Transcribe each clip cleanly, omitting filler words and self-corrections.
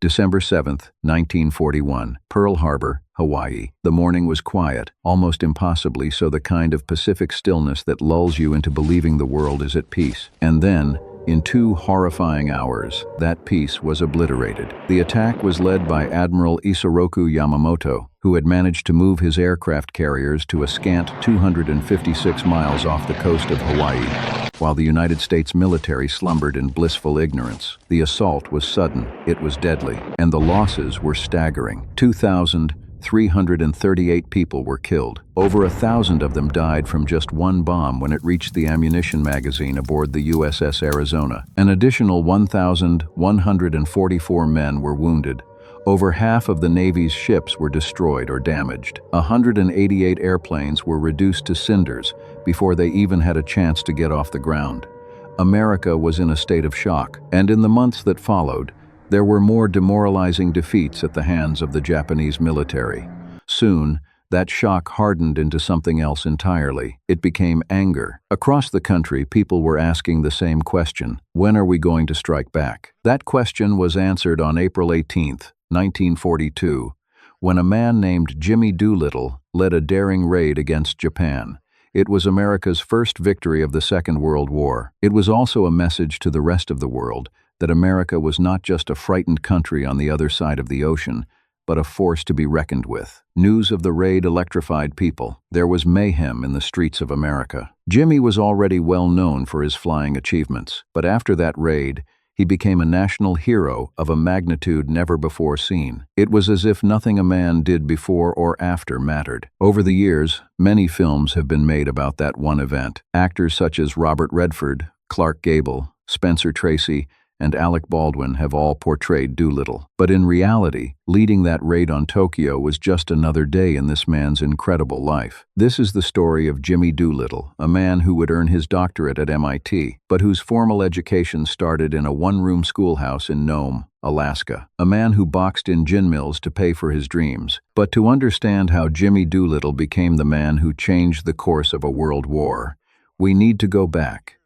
December 7, 1941, Pearl Harbor, Hawaii. The morning was quiet, almost impossibly so, the kind of Pacific stillness that lulls you into believing the world is at peace. And then, in 2 horrifying hours, that peace was obliterated. The attack was led by Admiral Yamamoto, who had managed to move his aircraft carriers to a scant 256 miles off the coast of Hawaii, while the United States military slumbered in blissful ignorance. The assault was sudden, it was deadly, and the losses were staggering. 2,338 people were killed. Over 1,000 of them died from just one bomb when it reached the ammunition magazine aboard the USS Arizona. An additional 1,144 men were wounded. Over half of the Navy's ships were destroyed or damaged. 188 airplanes were reduced to cinders before they even had a chance to get off the ground. America was in a state of shock, and in the months that followed, there were more demoralizing defeats at the hands of the Japanese military. Soon, that shock hardened into something else entirely. It became anger. Across the country, people were asking the same question: when are we going to strike back? That question was answered on April 18, 1942, when a man named Jimmy Doolittle led a daring raid against Japan. It was America's first victory of the Second World War. It was also a message to the rest of the world that America was not just a frightened country on the other side of the ocean, but a force to be reckoned with. News of the raid electrified people. There was mayhem in the streets of America. Jimmy was already well known for his flying achievements, but after that raid, he became a national hero of a magnitude never before seen. It was as if nothing a man did before or after mattered. Over the years, many films have been made about that one event. Actors such as Robert Redford, Clark Gable, Spencer Tracy, and Alec Baldwin have all portrayed Doolittle. But in reality, leading that raid on Tokyo was just another day in this man's incredible life. This is the story of Jimmy Doolittle, a man who would earn his doctorate at MIT, but whose formal education started in a one-room schoolhouse in Nome, Alaska. A man who boxed in gin mills to pay for his dreams. But to understand how Jimmy Doolittle became the man who changed the course of a world war, we need to go back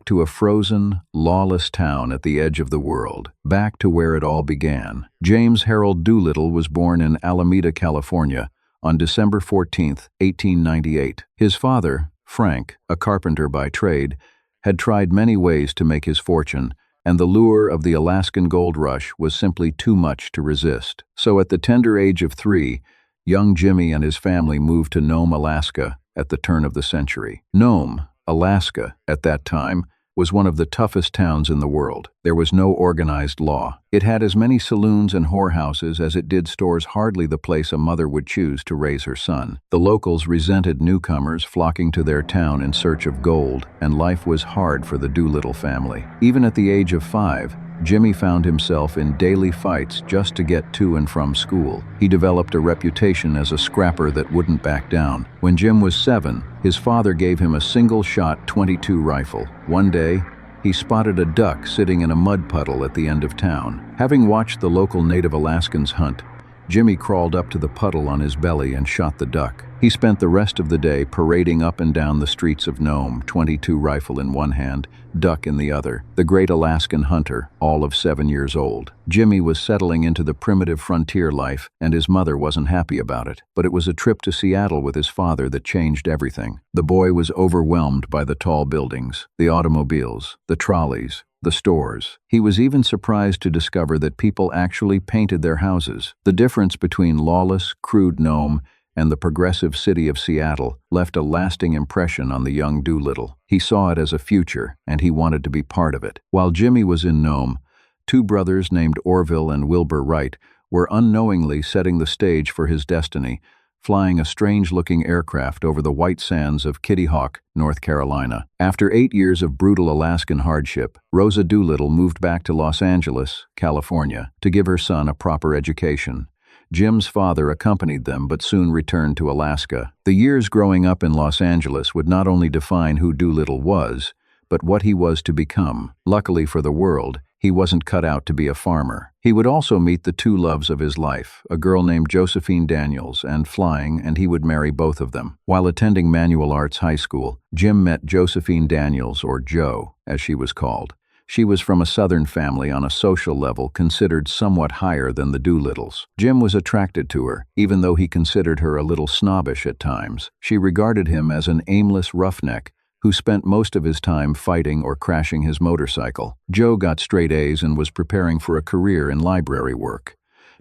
to a frozen, lawless town at the edge of the world, back to where it all began. James Harold Doolittle was born in Alameda, California, on December 14, 1898. His father, Frank, a carpenter by trade, had tried many ways to make his fortune, and the lure of the Alaskan gold rush was simply too much to resist. So at the tender age of 3, young Jimmy and his family moved to Nome, Alaska, at the turn of the century. Nome, Alaska, at that time, was one of the toughest towns in the world. There was no organized law. It had as many saloons and whorehouses as it did stores, hardly the place a mother would choose to raise her son. The locals resented newcomers flocking to their town in search of gold, and life was hard for the Doolittle family. Even at the age of 5, Jimmy found himself in daily fights just to get to and from school. He developed a reputation as a scrapper that wouldn't back down. When Jim was 7, his father gave him a single-shot .22 rifle. One day, he spotted a duck sitting in a mud puddle at the end of town. Having watched the local native Alaskans hunt, Jimmy crawled up to the puddle on his belly and shot the duck. He spent the rest of the day parading up and down the streets of Nome, .22 rifle in one hand, duck in the other. The great Alaskan hunter, all of 7 years old. Jimmy was settling into the primitive frontier life, and his mother wasn't happy about it. But it was a trip to Seattle with his father that changed everything. The boy was overwhelmed by the tall buildings, the automobiles, the trolleys, the stores. He was even surprised to discover that people actually painted their houses. The difference between lawless, crude Nome and the progressive city of Seattle left a lasting impression on the young Doolittle. He saw it as a future, and he wanted to be part of it. While Jimmy was in Nome, 2 brothers named Orville and Wilbur Wright were unknowingly setting the stage for his destiny, flying a strange-looking aircraft over the white sands of Kitty Hawk, North Carolina. After 8 years of brutal Alaskan hardship, Rosa Doolittle moved back to Los Angeles, California, to give her son a proper education. Jim's father accompanied them but soon returned to Alaska. The years growing up in Los Angeles would not only define who Doolittle was, but what he was to become. Luckily for the world, he wasn't cut out to be a farmer. He would also meet the 2 loves of his life, a girl named Josephine Daniels and flying, and he would marry both of them. While attending Manual Arts High School, Jim met Josephine Daniels, or Jo, as she was called. She was from a Southern family on a social level considered somewhat higher than the Doolittles. Jim was attracted to her, even though he considered her a little snobbish at times. She regarded him as an aimless roughneck who spent most of his time fighting or crashing his motorcycle. Joe got straight A's and was preparing for a career in library work.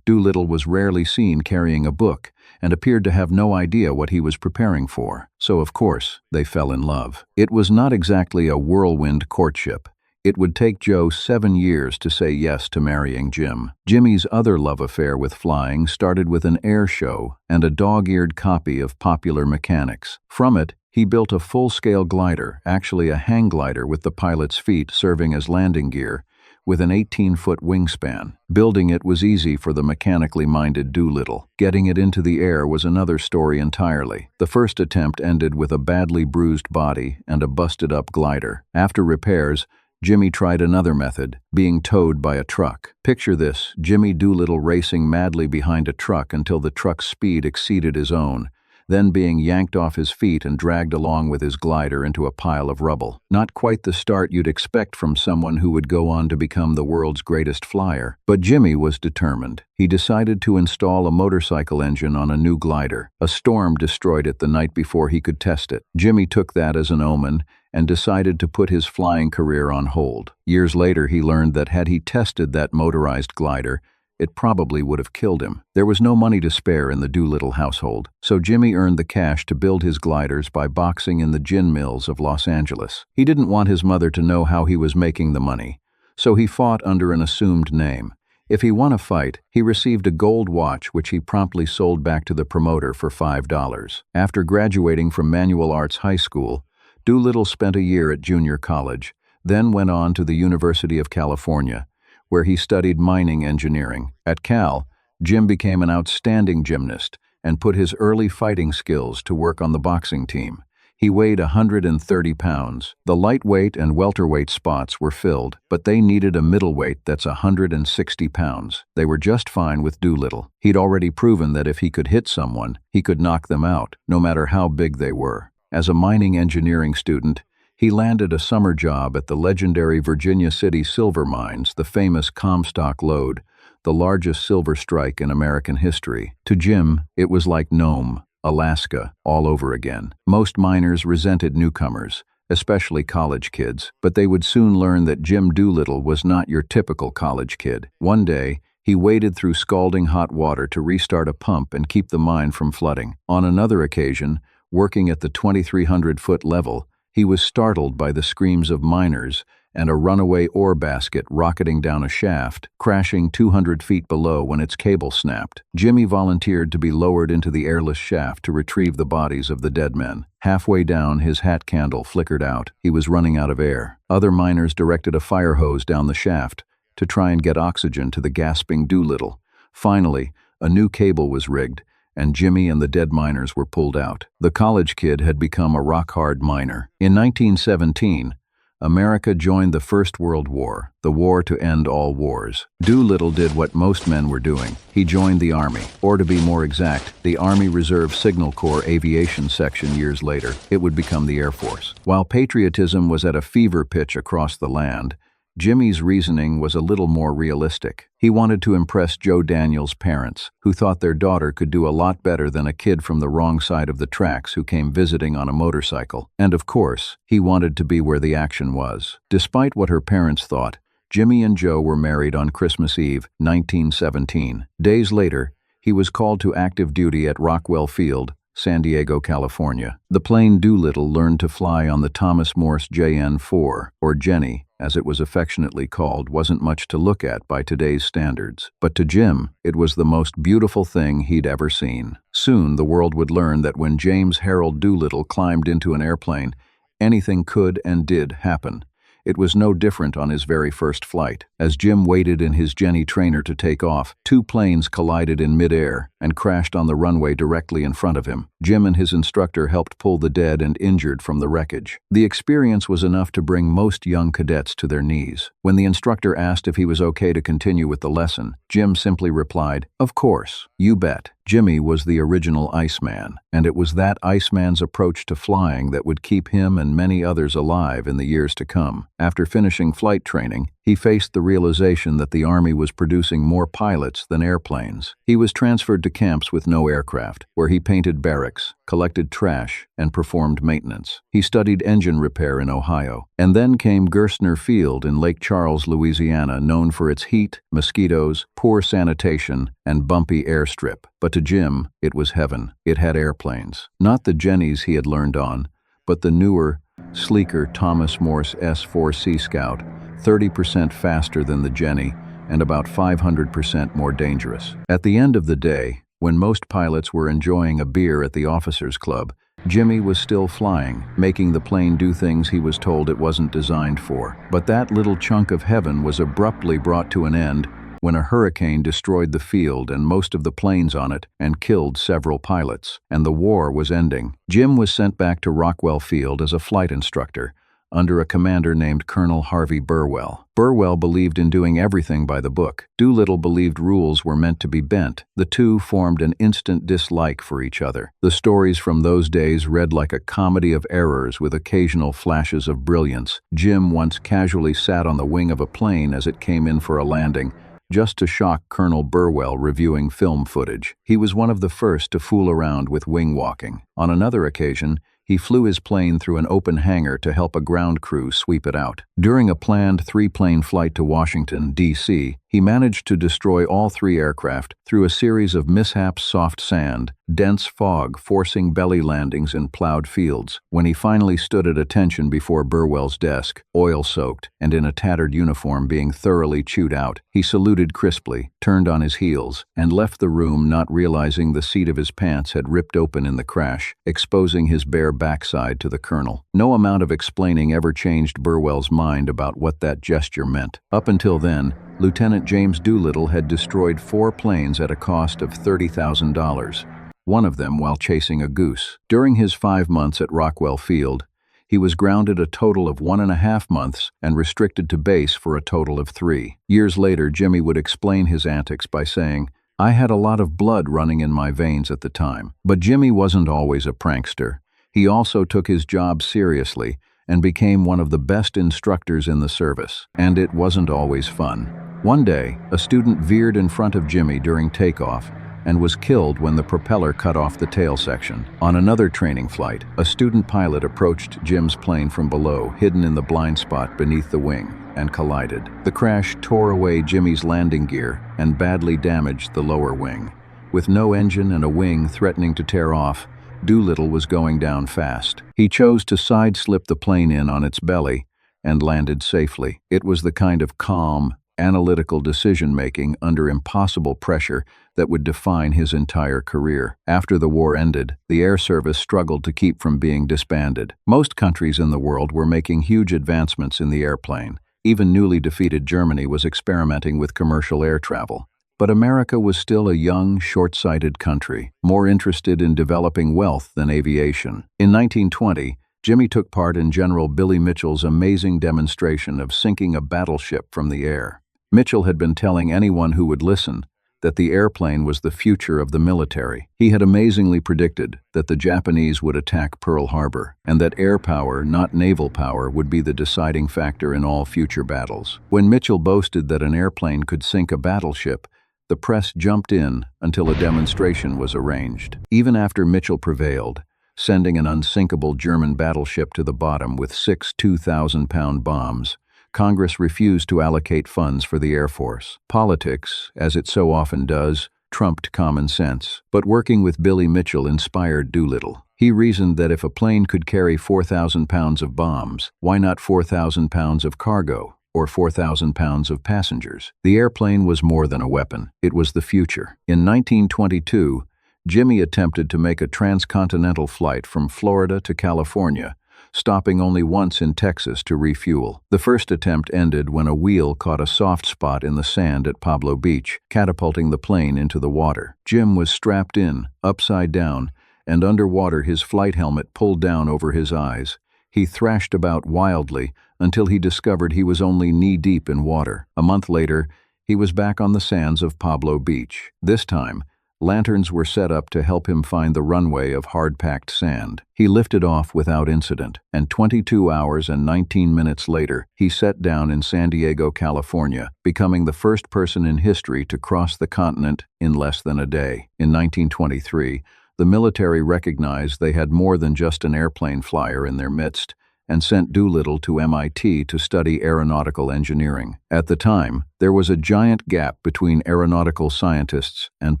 Doolittle was rarely seen carrying a book and appeared to have no idea what he was preparing for. So, of course, they fell in love. It was not exactly a whirlwind courtship. It would take Joe 7 years to say yes to marrying Jim. Jimmy's other love affair with flying started with an air show and a dog-eared copy of Popular Mechanics. From it, he built a full-scale glider, actually a hang glider with the pilot's feet serving as landing gear, with an 18-foot wingspan. Building it was easy for the mechanically minded Doolittle. Getting it into the air was another story entirely. The first attempt ended with a badly bruised body and a busted-up glider. After repairs, Jimmy tried another method, being towed by a truck. Picture this, Jimmy Doolittle racing madly behind a truck until the truck's speed exceeded his own, then being yanked off his feet and dragged along with his glider into a pile of rubble. Not quite the start you'd expect from someone who would go on to become the world's greatest flyer. But Jimmy was determined. He decided to install a motorcycle engine on a new glider. A storm destroyed it the night before he could test it. Jimmy took that as an omen and decided to put his flying career on hold. Years later, he learned that had he tested that motorized glider, it probably would have killed him. There was no money to spare in the Doolittle household, so Jimmy earned the cash to build his gliders by boxing in the gin mills of Los Angeles. He didn't want his mother to know how he was making the money, so he fought under an assumed name. If he won a fight, he received a gold watch which he promptly sold back to the promoter for $5. After graduating from Manual Arts High School, Doolittle spent a year at junior college, then went on to the University of California, where he studied mining engineering. At Cal, Jim became an outstanding gymnast and put his early fighting skills to work on the boxing team. He weighed 130 pounds. The lightweight and welterweight spots were filled, but they needed a middleweight that's 160 pounds. They were just fine with Doolittle. He'd already proven that if he could hit someone, he could knock them out, no matter how big they were. As a mining engineering student, he landed a summer job at the legendary Virginia City silver mines, the famous Comstock Lode, the largest silver strike in American history. To Jim, it was like Nome, Alaska, all over again. Most miners resented newcomers, especially college kids, but they would soon learn that Jim Doolittle was not your typical college kid. One day, he waded through scalding hot water to restart a pump and keep the mine from flooding. On another occasion, working at the 2,300-foot level, he was startled by the screams of miners and a runaway ore basket rocketing down a shaft, crashing 200 feet below when its cable snapped. Jimmy volunteered to be lowered into the airless shaft to retrieve the bodies of the dead men. Halfway down, his hat candle flickered out. He was running out of air. Other miners directed a fire hose down the shaft to try and get oxygen to the gasping Doolittle. Finally, a new cable was rigged, and Jimmy and the dead miners were pulled out. The college kid had become a rock-hard miner. In 1917, America joined the First World War, the war to end all wars. Doolittle did what most men were doing. He joined the Army, or to be more exact, the Army Reserve Signal Corps Aviation Section years later. It would become the Air Force. While patriotism was at a fever pitch across the land, Jimmy's reasoning was a little more realistic. He wanted to impress Joe Daniels' parents, who thought their daughter could do a lot better than a kid from the wrong side of the tracks who came visiting on a motorcycle. And of course, he wanted to be where the action was. Despite what her parents thought, Jimmy and Joe were married on Christmas Eve, 1917. Days later, he was called to active duty at Rockwell Field, San Diego, California. The plane Doolittle learned to fly on the Thomas Morse JN-4, or Jenny, as it was affectionately called, wasn't much to look at by today's standards. But to Jim, it was the most beautiful thing he'd ever seen. Soon, the world would learn that when James Harold Doolittle climbed into an airplane, anything could and did happen. It was no different on his very first flight. As Jim waited in his Jenny trainer to take off, two planes collided in midair and crashed on the runway directly in front of him. Jim and his instructor helped pull the dead and injured from the wreckage. The experience was enough to bring most young cadets to their knees. When the instructor asked if he was okay to continue with the lesson, Jim simply replied, "Of course, you bet." Jimmy was the original Iceman, and it was that Iceman's approach to flying that would keep him and many others alive in the years to come. After finishing flight training, he faced the realization that the Army was producing more pilots than airplanes. He was transferred to camps with no aircraft, where he painted barracks, collected trash, and performed maintenance. He studied engine repair in Ohio. And then came Gerstner Field in Lake Charles, Louisiana, known for its heat, mosquitoes, poor sanitation, and bumpy airstrip. But to Jim, it was heaven. It had airplanes. Not the Jennies he had learned on, but the newer, sleeker Thomas Morse S-4 Sea Scout, 30% faster than the Jenny and about 500% more dangerous. At the end of the day, when most pilots were enjoying a beer at the officers' club, Jimmy was still flying, making the plane do things he was told it wasn't designed for. But that little chunk of heaven was abruptly brought to an end when a hurricane destroyed the field and most of the planes on it and killed several pilots, and the war was ending. Jim was sent back to Rockwell Field as a flight instructor, under a commander named Colonel Harvey Burwell. Burwell believed in doing everything by the book. Doolittle believed rules were meant to be bent. The two formed an instant dislike for each other. The stories from those days read like a comedy of errors with occasional flashes of brilliance. Jim once casually sat on the wing of a plane as it came in for a landing, just to shock Colonel Burwell reviewing film footage. He was one of the first to fool around with wing walking. On another occasion, he flew his plane through an open hangar to help a ground crew sweep it out. During a planned 3-plane flight to Washington, D.C., he managed to destroy all 3 aircraft through a series of mishaps: soft sand, dense fog forcing belly landings in plowed fields. When he finally stood at attention before Burwell's desk, oil-soaked and in a tattered uniform being thoroughly chewed out, he saluted crisply, turned on his heels, and left the room, not realizing the seat of his pants had ripped open in the crash, exposing his bare backside to the colonel. No amount of explaining ever changed Burwell's mind about what that gesture meant. Up until then, Lieutenant James Doolittle had destroyed 4 planes at a cost of $30,000, one of them while chasing a goose. During his 5 months at Rockwell Field, he was grounded a total of 1.5 months and restricted to base for a total of 3. Years later, Jimmy would explain his antics by saying, "I had a lot of blood running in my veins at the time." But Jimmy wasn't always a prankster. He also took his job seriously and became one of the best instructors in the service. And it wasn't always fun. One day, a student veered in front of Jimmy during takeoff and was killed when the propeller cut off the tail section. On another training flight, a student pilot approached Jim's plane from below, hidden in the blind spot beneath the wing, and collided. The crash tore away Jimmy's landing gear and badly damaged the lower wing. With no engine and a wing threatening to tear off, Doolittle was going down fast. He chose to side-slip the plane in on its belly and landed safely. It was the kind of calm, analytical decision-making under impossible pressure that would define his entire career. After the war ended, the Air Service struggled to keep from being disbanded. Most countries in the world were making huge advancements in the airplane. Even newly defeated Germany was experimenting with commercial air travel. But America was still a young, short-sighted country, more interested in developing wealth than aviation. In 1920, Jimmy took part in General Billy Mitchell's amazing demonstration of sinking a battleship from the air. Mitchell had been telling anyone who would listen that the airplane was the future of the military. He had amazingly predicted that the Japanese would attack Pearl Harbor, and that air power, not naval power, would be the deciding factor in all future battles. When Mitchell boasted that an airplane could sink a battleship, the press jumped in until a demonstration was arranged. Even after Mitchell prevailed, sending an unsinkable German battleship to the bottom with 6 2,000-pound bombs, Congress refused to allocate funds for the Air Force. Politics, as it so often does, trumped common sense. But working with Billy Mitchell inspired Doolittle. He reasoned that if a plane could carry 4,000 pounds of bombs, why not 4,000 pounds of cargo? Or 4,000 pounds of passengers. The airplane was more than a weapon. It was the future. In 1922, Jimmy attempted to make a transcontinental flight from Florida to California, stopping only once in Texas to refuel. The first attempt ended when a wheel caught a soft spot in the sand at Pablo Beach, catapulting the plane into the water. Jim was strapped in, upside down, and underwater, his flight helmet pulled down over his eyes. He thrashed about wildly until he discovered he was only knee-deep in water. A month later, he was back on the sands of Pablo Beach. This time, Lanterns were set up to help him find the runway of hard-packed sand. He lifted off without incident, and 22 hours and 19 minutes later, he set down in San Diego, California, becoming the first person in history to cross the continent in less than a day. In 1923, the military recognized they had more than just an airplane flyer in their midst, and sent Doolittle to MIT to study aeronautical engineering. At the time, there was a giant gap between aeronautical scientists and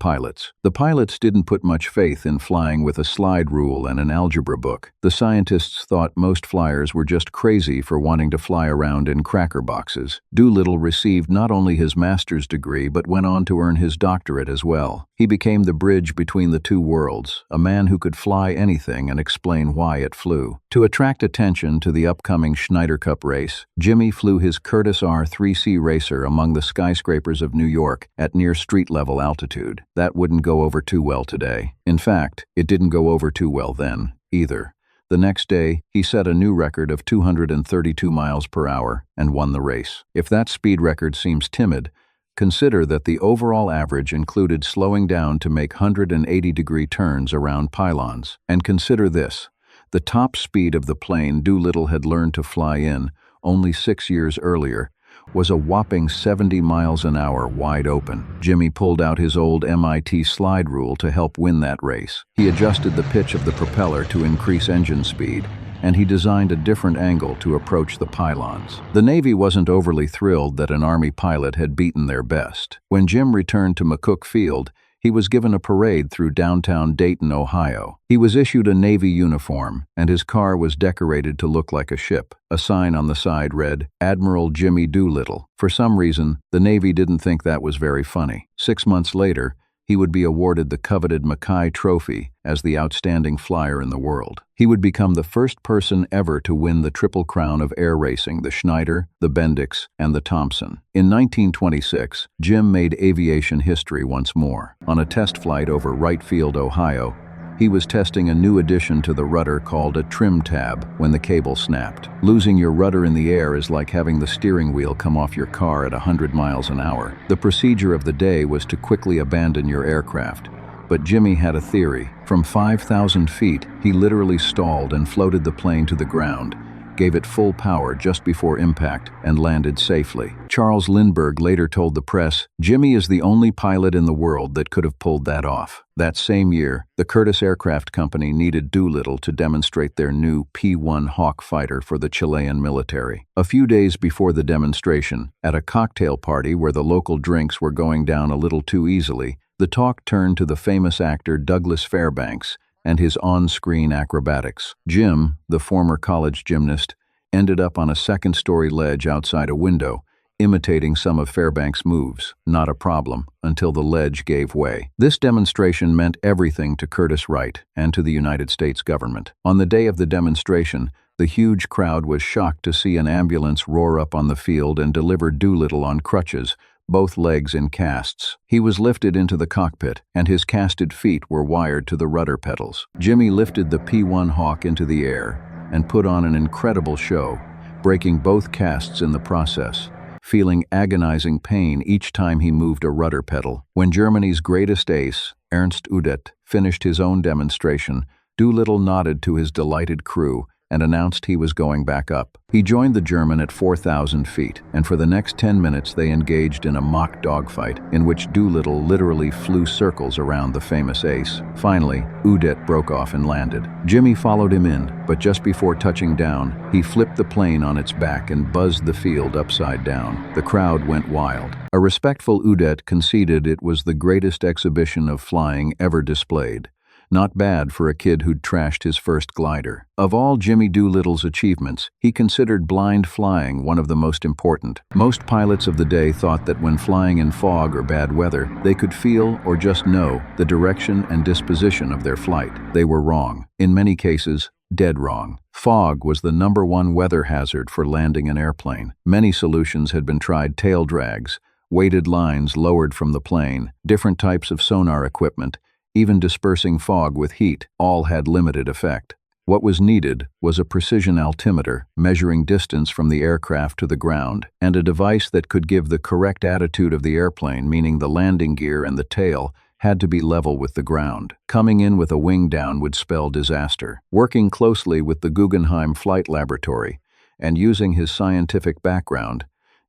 pilots. The pilots didn't put much faith in flying with a slide rule and an algebra book. The scientists thought most flyers were just crazy for wanting to fly around in cracker boxes. Doolittle received not only his master's degree but went on to earn his doctorate as well. He became the bridge between the two worlds, a man who could fly anything and explain why it flew. To attract attention to the upcoming Schneider Cup race, Jimmy flew his Curtiss R-3C Racer among the skyscrapers of New York at near street-level altitude. That wouldn't go over too well today. In fact, it didn't go over too well then, either. The next day, he set a new record of 232 miles per hour and won the race. If that speed record seems timid, consider that the overall average included slowing down to make 180-degree turns around pylons. And consider this: the top speed of the plane Doolittle had learned to fly in, only 6 years earlier, was a whopping 70 miles an hour wide open. Jimmy pulled out his old MIT slide rule to help win that race. He adjusted the pitch of the propeller to increase engine speed, and he designed a different angle to approach the pylons. The Navy wasn't overly thrilled that an Army pilot had beaten their best. When Jim returned to McCook Field, he was given a parade through downtown Dayton, Ohio. He was issued a Navy uniform, and his car was decorated to look like a ship. A sign on the side read, "Admiral Jimmy Doolittle." For some reason, the Navy didn't think that was very funny. 6 months later, he would be awarded the coveted Mackay Trophy as the outstanding flyer in the world. He would become the first person ever to win the Triple Crown of air racing, the Schneider, the Bendix, and the Thompson. In 1926, Jim made aviation history once more. On a test flight over Wright Field, Ohio, he was testing a new addition to the rudder called a trim tab when the cable snapped. Losing your rudder in the air is like having the steering wheel come off your car at 100 miles an hour. The procedure of the day was to quickly abandon your aircraft. But Jimmy had a theory. From 5,000 feet, he literally stalled and floated the plane to the ground, gave it full power just before impact, and landed safely. Charles Lindbergh later told the press, "Jimmy is the only pilot in the world that could have pulled that off." That same year, the Curtiss Aircraft Company needed Doolittle to demonstrate their new P-1 Hawk fighter for the Chilean military. A few days before the demonstration, at a cocktail party where the local drinks were going down a little too easily, the talk turned to the famous actor Douglas Fairbanks and his on-screen acrobatics. Jim, the former college gymnast, ended up on a second-story ledge outside a window, imitating some of Fairbanks' moves. Not a problem, until the ledge gave way. This demonstration meant everything to Curtiss Wright and to the United States government. On the day of the demonstration, the huge crowd was shocked to see an ambulance roar up on the field and deliver Doolittle on crutches, both legs in casts. He was lifted into the cockpit, and his casted feet were wired to the rudder pedals. Jimmy lifted the P-1 Hawk into the air and put on an incredible show, breaking both casts in the process, feeling agonizing pain each time he moved a rudder pedal. When Germany's greatest ace, Ernst Udet, finished his own demonstration, Doolittle nodded to his delighted crew and announced he was going back up. He joined the German at 4,000 feet, and for the next 10 minutes they engaged in a mock dogfight in which Doolittle literally flew circles around the famous ace. Finally, Udet broke off and landed. Jimmy followed him in, but just before touching down, he flipped the plane on its back and buzzed the field upside down. The crowd went wild. A respectful Udet conceded it was the greatest exhibition of flying ever displayed. Not bad for a kid who'd trashed his first glider. Of all Jimmy Doolittle's achievements, he considered blind flying one of the most important. Most pilots of the day thought that when flying in fog or bad weather, they could feel or just know the direction and disposition of their flight. They were wrong. In many cases, dead wrong. Fog was the #1 weather hazard for landing an airplane. Many solutions had been tried: tail drags, weighted lines lowered from the plane, different types of sonar equipment, even dispersing fog with heat, all had limited effect. What was needed was a precision altimeter measuring distance from the aircraft to the ground, and a device that could give the correct attitude of the airplane, meaning the landing gear and the tail, had to be level with the ground. Coming in with a wing down would spell disaster. Working closely with the Guggenheim Flight Laboratory and using his scientific background,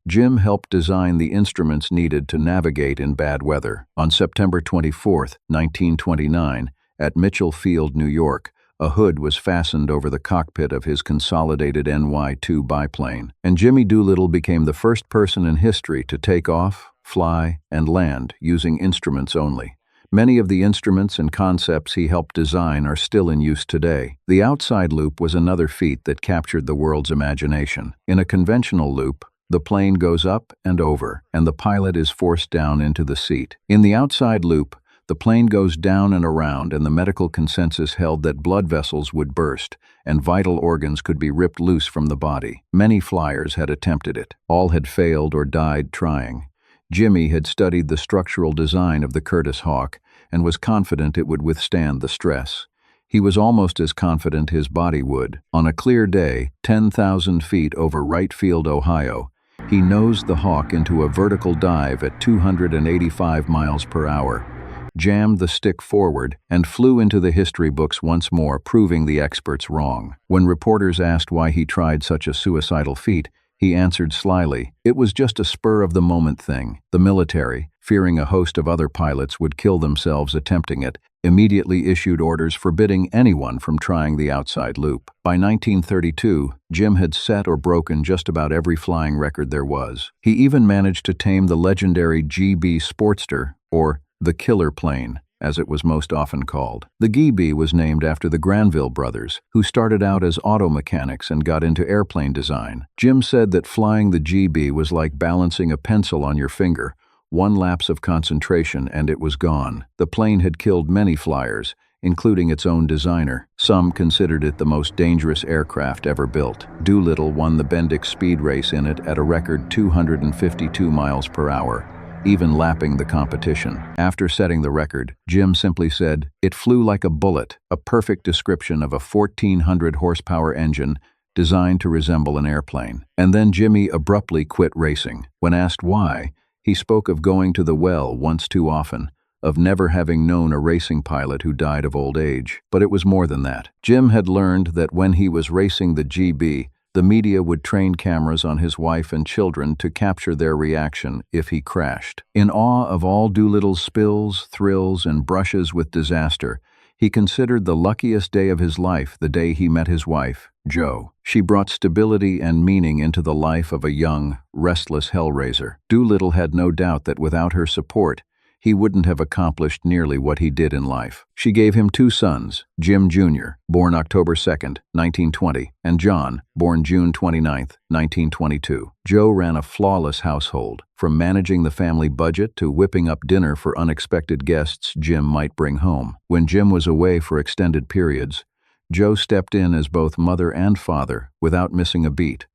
Jim helped design the instruments needed to navigate in bad weather. On September 24, 1929, at Mitchell Field, New York, a hood was fastened over the cockpit of his consolidated NY-2 biplane, and Jimmy Doolittle became the first person in history to take off, fly, and land using instruments only. Many of the instruments and concepts he helped design are still in use today. The outside loop was another feat that captured the world's imagination. In a conventional loop, the plane goes up and over, and the pilot is forced down into the seat. In the outside loop, the plane goes down and around, and the medical consensus held that blood vessels would burst and vital organs could be ripped loose from the body. Many flyers had attempted it. All had failed or died trying. Jimmy had studied the structural design of the Curtiss Hawk and was confident it would withstand the stress. He was almost as confident his body would. On a clear day, 10,000 feet over Wright Field, Ohio, he nosed the Hawk into a vertical dive at 285 miles per hour, jammed the stick forward, and flew into the history books once more, proving the experts wrong. When reporters asked why he tried such a suicidal feat, he answered slyly, "It was just a spur-of-the-moment thing." The military, fearing a host of other pilots would kill themselves attempting it, immediately issued orders forbidding anyone from trying the outside loop. By 1932, Jim had set or broken just about every flying record there was. He even managed to tame the legendary GB Sportster, or the killer plane, as it was most often called. The GB was named after the Granville brothers, who started out as auto mechanics and got into airplane design. Jim said that flying the GB was like balancing a pencil on your finger. One lapse of concentration and it was gone. The plane had killed many flyers, including its own designer. Some considered it the most dangerous aircraft ever built. Doolittle won the Bendix speed race in it at a record 252 miles per hour, even lapping the competition. After setting the record, Jim simply said, "It flew like a bullet," a perfect description of a 1,400 horsepower engine designed to resemble an airplane. And then Jimmy abruptly quit racing. When asked why, he spoke of going to the well once too often, of never having known a racing pilot who died of old age. But it was more than that. Jim had learned that when he was racing the GB, the media would train cameras on his wife and children to capture their reaction if he crashed. In awe of all Doolittle's spills, thrills, and brushes with disaster, he considered the luckiest day of his life the day he met his wife, Jo. She brought stability and meaning into the life of a young, restless hellraiser. Doolittle had no doubt that without her support, he wouldn't have accomplished nearly what he did in life. She gave him two sons, Jim Jr., born October 2, 1920, and John, born June 29, 1922. Jo ran a flawless household, from managing the family budget to whipping up dinner for unexpected guests Jim might bring home. When Jim was away for extended periods, Jo stepped in as both mother and father without missing a beat,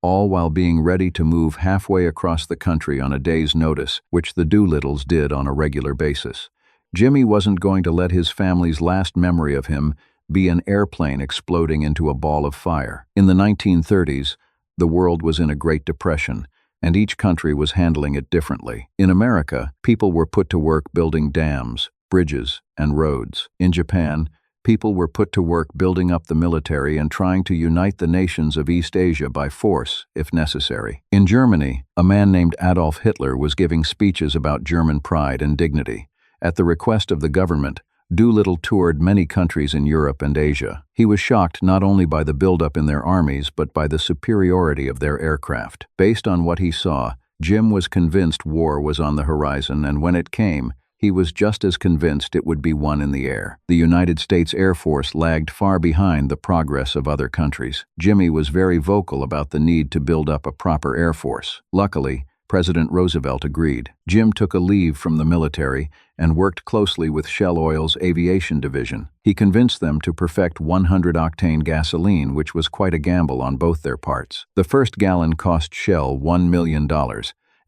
all while being ready to move halfway across the country on a day's notice, which the Doolittles did on a regular basis. Jimmy wasn't going to let his family's last memory of him be an airplane exploding into a ball of fire. In the 1930s, the world was in a Great Depression, and each country was handling it differently. In America, people were put to work building dams, bridges, and roads. In Japan, people were put to work building up the military and trying to unite the nations of East Asia by force, if necessary. In Germany, a man named Adolf Hitler was giving speeches about German pride and dignity. At the request of the government, Doolittle toured many countries in Europe and Asia. He was shocked not only by the buildup in their armies, but by the superiority of their aircraft. Based on what he saw, Jim was convinced war was on the horizon, and when it came, he was just as convinced it would be won in the air. The United States Air Force lagged far behind the progress of other countries. Jimmy was very vocal about the need to build up a proper Air Force. Luckily, President Roosevelt agreed. Jim took a leave from the military and worked closely with Shell Oil's aviation division. He convinced them to perfect 100-octane gasoline, which was quite a gamble on both their parts. The first gallon cost Shell $1 million.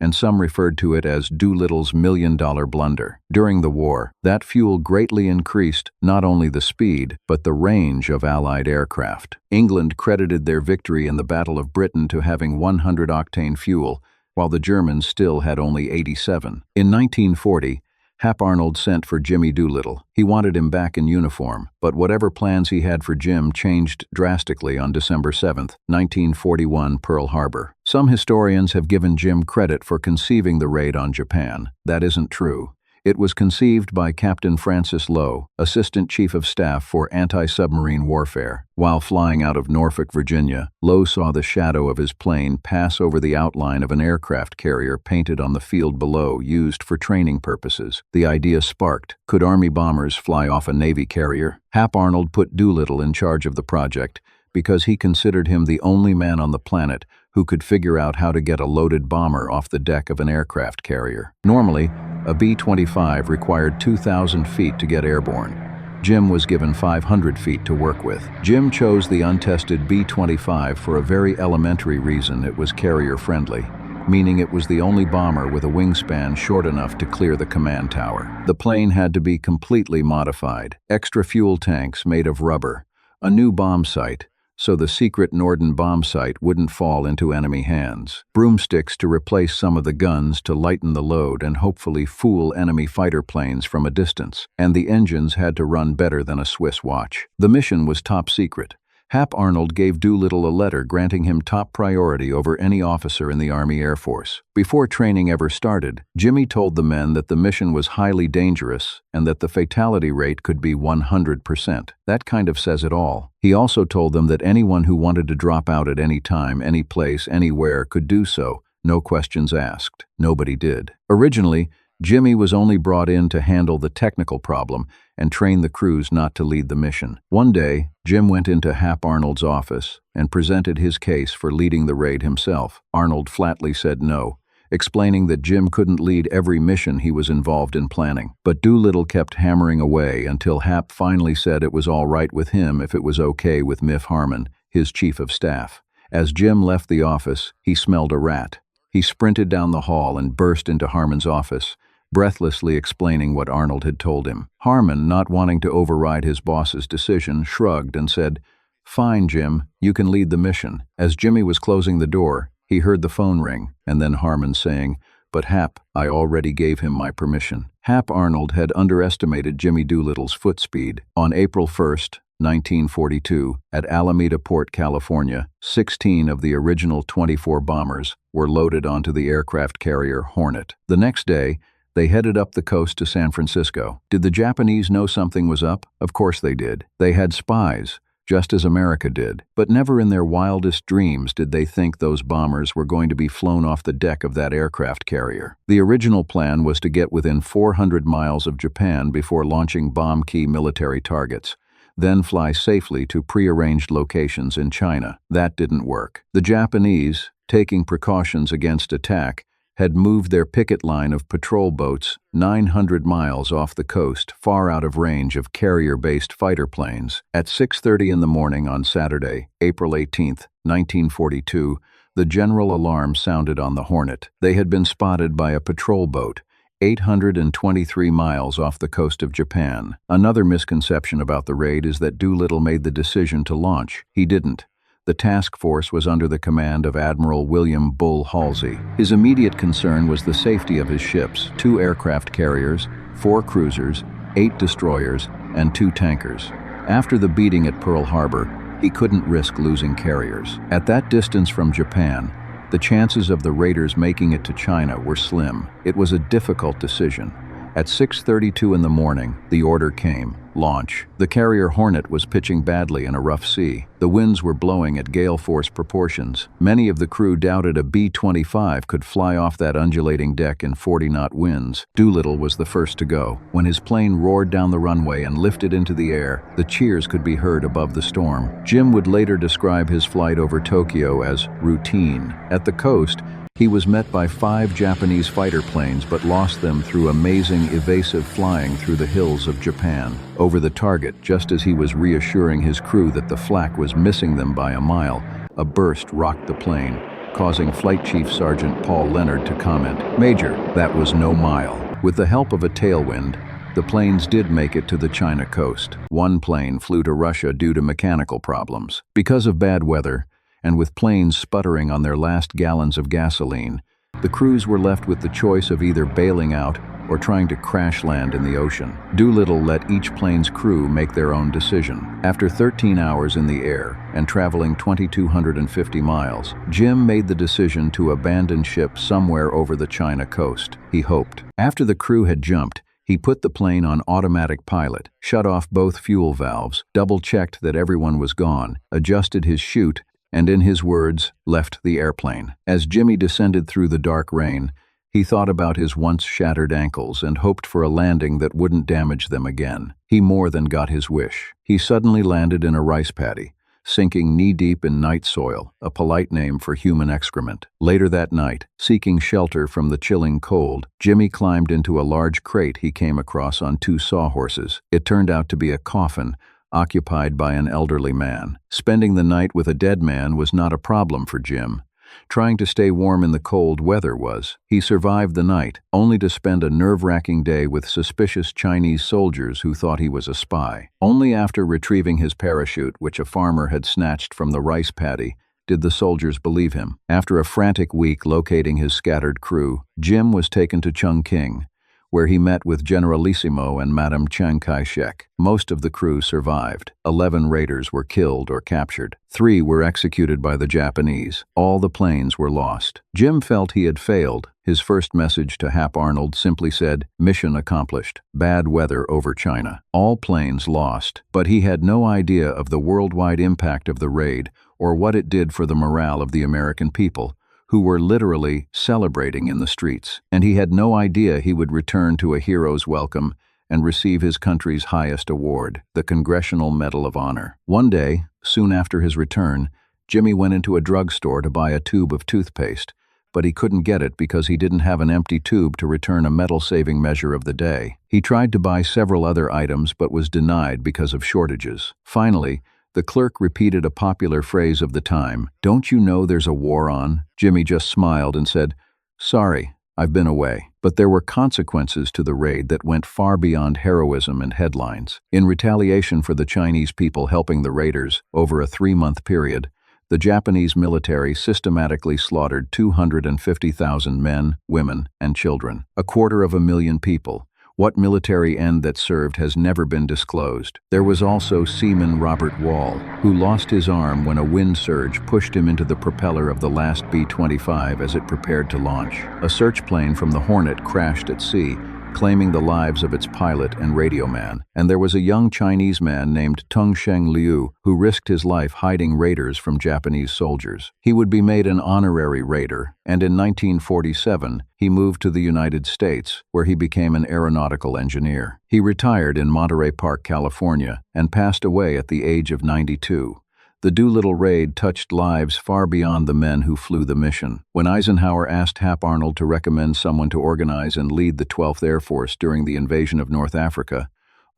And some referred to it as Doolittle's million-dollar blunder. During the war, that fuel greatly increased not only the speed, but the range of Allied aircraft. England credited their victory in the Battle of Britain to having 100-octane fuel, while the Germans still had only 87. In 1940, Hap Arnold sent for Jimmy Doolittle. He wanted him back in uniform, but whatever plans he had for Jim changed drastically on December 7, 1941, Pearl Harbor. Some historians have given Jim credit for conceiving the raid on Japan. That isn't true. It was conceived by Captain Francis Lowe, Assistant Chief of Staff for Anti-Submarine Warfare. While flying out of Norfolk, Virginia, Lowe saw the shadow of his plane pass over the outline of an aircraft carrier painted on the field below, used for training purposes. The idea sparked. Could Army bombers fly off a Navy carrier? Hap Arnold put Doolittle in charge of the project because he considered him the only man on the planet who could figure out how to get a loaded bomber off the deck of an aircraft carrier. Normally, a B-25 required 2,000 feet to get airborne. Jim was given 500 feet to work with. Jim chose the untested B-25 for a very elementary reason: it was carrier-friendly, meaning it was the only bomber with a wingspan short enough to clear the command tower. The plane had to be completely modified. Extra fuel tanks made of rubber, a new bomb sight, so the secret Norden bomb sight wouldn't fall into enemy hands, broomsticks to replace some of the guns to lighten the load and hopefully fool enemy fighter planes from a distance, and the engines had to run better than a Swiss watch. The mission was top secret. Hap Arnold gave Doolittle a letter granting him top priority over any officer in the Army Air Force. Before training ever started, Jimmy told the men that the mission was highly dangerous and that the fatality rate could be 100%. That kind of says it all. He also told them that anyone who wanted to drop out at any time, any place, anywhere could do so, no questions asked. Nobody did. Originally, Jimmy was only brought in to handle the technical problem and train the crews not to lead the mission. One day, Jim went into Hap Arnold's office and presented his case for leading the raid himself. Arnold flatly said no, explaining that Jim couldn't lead every mission he was involved in planning. But Doolittle kept hammering away until Hap finally said it was all right with him if it was okay with Miff Harmon, his chief of staff. As Jim left the office, he smelled a rat. He sprinted down the hall and burst into Harmon's office, breathlessly explaining what Arnold had told him. Harmon, not wanting to override his boss's decision, shrugged and said, "Fine, Jim, you can lead the mission." As Jimmy was closing the door, he heard the phone ring, and then Harmon saying, "But Hap, I already gave him my permission." Hap Arnold had underestimated Jimmy Doolittle's foot speed. On April 1st, 1942, at Alameda Port, California, 16 of the original 24 bombers were loaded onto the aircraft carrier Hornet. The next day, they headed up the coast to San Francisco. Did the Japanese know something was up? Of course they did. They had spies, just as America did. But never in their wildest dreams did they think those bombers were going to be flown off the deck of that aircraft carrier. The original plan was to get within 400 miles of Japan before launching bomb-key military targets, then fly safely to prearranged locations in China. That didn't work. The Japanese, taking precautions against attack, had moved their picket line of patrol boats 900 miles off the coast, far out of range of carrier-based fighter planes. At 6:30 in the morning on Saturday, April 18, 1942, the general alarm sounded on the Hornet. They had been spotted by a patrol boat 823 miles off the coast of Japan. Another misconception about the raid is that Doolittle made the decision to launch. He didn't. The task force was under the command of Admiral William Bull Halsey. His immediate concern was the safety of his ships: 2 aircraft carriers, 4 cruisers, 8 destroyers, and 2 tankers. After the beating at Pearl Harbor, he couldn't risk losing carriers. At that distance from Japan, the chances of the raiders making it to China were slim. It was a difficult decision. At 6:32 in the morning, the order came: launch. The carrier Hornet was pitching badly in a rough sea. The winds were blowing at gale force proportions. Many of the crew doubted a B-25 could fly off that undulating deck in 40-knot winds. Doolittle was the first to go. When his plane roared down the runway and lifted into the air, the cheers could be heard above the storm. Jim would later describe his flight over Tokyo as routine. At the coast, he was met by 5 Japanese fighter planes but lost them through amazing evasive flying through the hills of Japan. Over the target, just as he was reassuring his crew that the flak was missing them by a mile, a burst rocked the plane, causing Flight Chief Sergeant Paul Leonard to comment, "Major, that was no mile." With the help of a tailwind, the planes did make it to the China coast. One plane flew to Russia due to mechanical problems. Because of bad weather, and with planes sputtering on their last gallons of gasoline, The crews were left with the choice of either bailing out or trying to crash land in the ocean. Doolittle let each plane's crew make their own decision. After 13 hours in the air and traveling 2,250 miles, Jim made the decision to abandon ship somewhere over the China coast, he hoped. After the crew had jumped, he put the plane on automatic pilot, shut off both fuel valves, double-checked that everyone was gone, adjusted his chute, and in his words, left the airplane. As Jimmy descended through the dark rain, he thought about his once shattered ankles and hoped for a landing that wouldn't damage them again. He more than got his wish. He suddenly landed in a rice paddy, sinking knee-deep in night soil, a polite name for human excrement. Later that night, seeking shelter from the chilling cold, Jimmy climbed into a large crate he came across on 2 sawhorses. It turned out to be a coffin, occupied by an elderly man. Spending the night with a dead man was not a problem for Jim. Trying to stay warm in the cold weather was. He survived the night, only to spend a nerve-wracking day with suspicious Chinese soldiers who thought he was a spy. Only after retrieving his parachute, which a farmer had snatched from the rice paddy, did the soldiers believe him. After a frantic week locating his scattered crew, Jim was taken to Chongqing, where he met with Generalissimo and Madame Chiang Kai-shek. Most of the crew survived. 11 raiders were killed or captured. 3 were executed by the Japanese. All the planes were lost. Jim felt he had failed. His first message to Hap Arnold simply said, "Mission accomplished. Bad weather over China. All planes lost." But he had no idea of the worldwide impact of the raid or what it did for the morale of the American people, who were literally celebrating in the streets. And he had no idea he would return to a hero's welcome and receive his country's highest award, the Congressional Medal of Honor. One day, soon after his return, Jimmy went into a drugstore to buy a tube of toothpaste, but he couldn't get it because he didn't have an empty tube to return a medal-saving measure of the day. He tried to buy several other items but was denied because of shortages. Finally, the clerk repeated a popular phrase of the time, "Don't you know there's a war on?" Jimmy just smiled and said, "Sorry, I've been away." But there were consequences to the raid that went far beyond heroism and headlines. In retaliation for the Chinese people helping the raiders over a 3-month period, the Japanese military systematically slaughtered 250,000 men, women, and children, 250,000 people. What military end that served has never been disclosed. There was also Seaman Robert Wall, who lost his arm when a wind surge pushed him into the propeller of the last B-25 as it prepared to launch. A search plane from the Hornet crashed at sea, claiming the lives of its pilot and radio man. And there was a young Chinese man named Tongsheng Liu who risked his life hiding raiders from Japanese soldiers. He would be made an honorary raider, and in 1947 he moved to the United States, where he became an aeronautical engineer. He retired in Monterey Park, California, and passed away at the age of 92. The Doolittle raid touched lives far beyond the men who flew the mission. When Eisenhower asked Hap Arnold to recommend someone to organize and lead the 12th Air Force during the invasion of North Africa,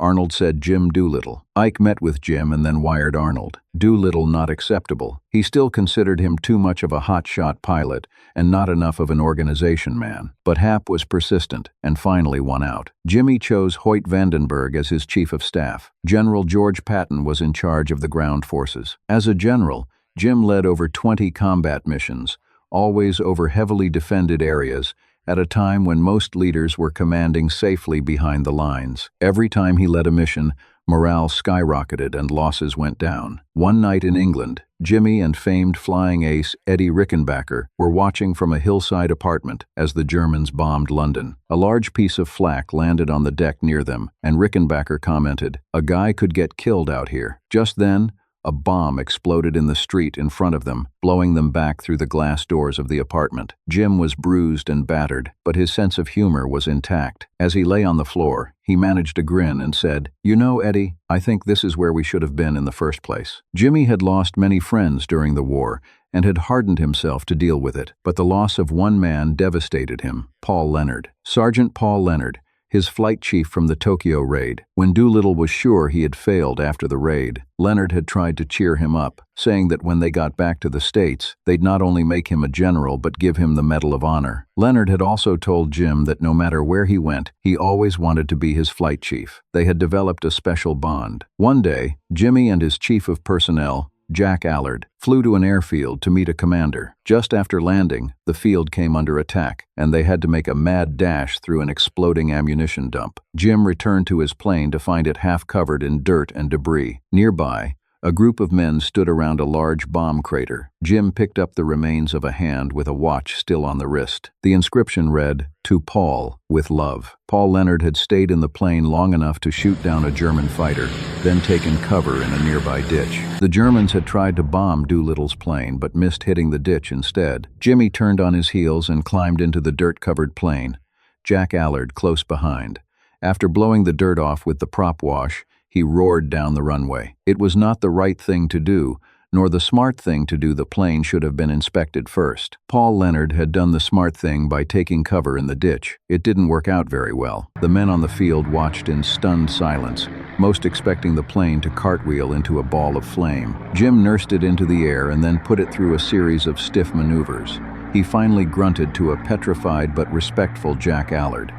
Arnold said Jim Doolittle. Ike met with Jim and then wired Arnold. Doolittle not acceptable. He still considered him too much of a hotshot pilot and not enough of an organization man. But Hap was persistent and finally won out. Jimmy chose Hoyt Vandenberg as his chief of staff. General George Patton was in charge of the ground forces. As a general, Jim led over 20 combat missions, always over heavily defended areas, at a time when most leaders were commanding safely behind the lines. Every time he led a mission, morale skyrocketed and losses went down. One night in England, Jimmy and famed flying ace Eddie Rickenbacker were watching from a hillside apartment as the Germans bombed London. A large piece of flak landed on the deck near them, and Rickenbacker commented, "A guy could get killed out here." Just then, a bomb exploded in the street in front of them, blowing them back through the glass doors of the apartment. Jim was bruised and battered, but his sense of humor was intact. As he lay on the floor, he managed a grin and said, "You know, Eddie, I think this is where we should have been in the first place." Jimmy had lost many friends during the war and had hardened himself to deal with it, but the loss of one man devastated him, Paul Leonard. Sergeant Paul Leonard, his flight chief from the Tokyo raid. When Doolittle was sure he had failed after the raid, Leonard had tried to cheer him up, saying that when they got back to the States, they'd not only make him a general but give him the Medal of Honor. Leonard had also told Jim that no matter where he went, he always wanted to be his flight chief. They had developed a special bond. One day, Jimmy and his chief of personnel, Jack Allard, flew to an airfield to meet a commander. Just after landing, the field came under attack, and they had to make a mad dash through an exploding ammunition dump. Jim returned to his plane to find it half covered in dirt and debris. Nearby, a group of men stood around a large bomb crater. Jim picked up the remains of a hand with a watch still on the wrist. The inscription read, "To Paul, with love." Paul Leonard had stayed in the plane long enough to shoot down a German fighter, then taken cover in a nearby ditch. The Germans had tried to bomb Doolittle's plane, but missed hitting the ditch instead. Jimmy turned on his heels and climbed into the dirt-covered plane, Jack Allard close behind. After blowing the dirt off with the prop wash, he roared down the runway. It was not the right thing to do, nor the smart thing to do. The plane should have been inspected first. Paul Leonard had done the smart thing by taking cover in the ditch. It didn't work out very well. The men on the field watched in stunned silence, most expecting the plane to cartwheel into a ball of flame. Jim nursed it into the air and then put it through a series of stiff maneuvers. He finally grunted to a petrified but respectful Jack Allard.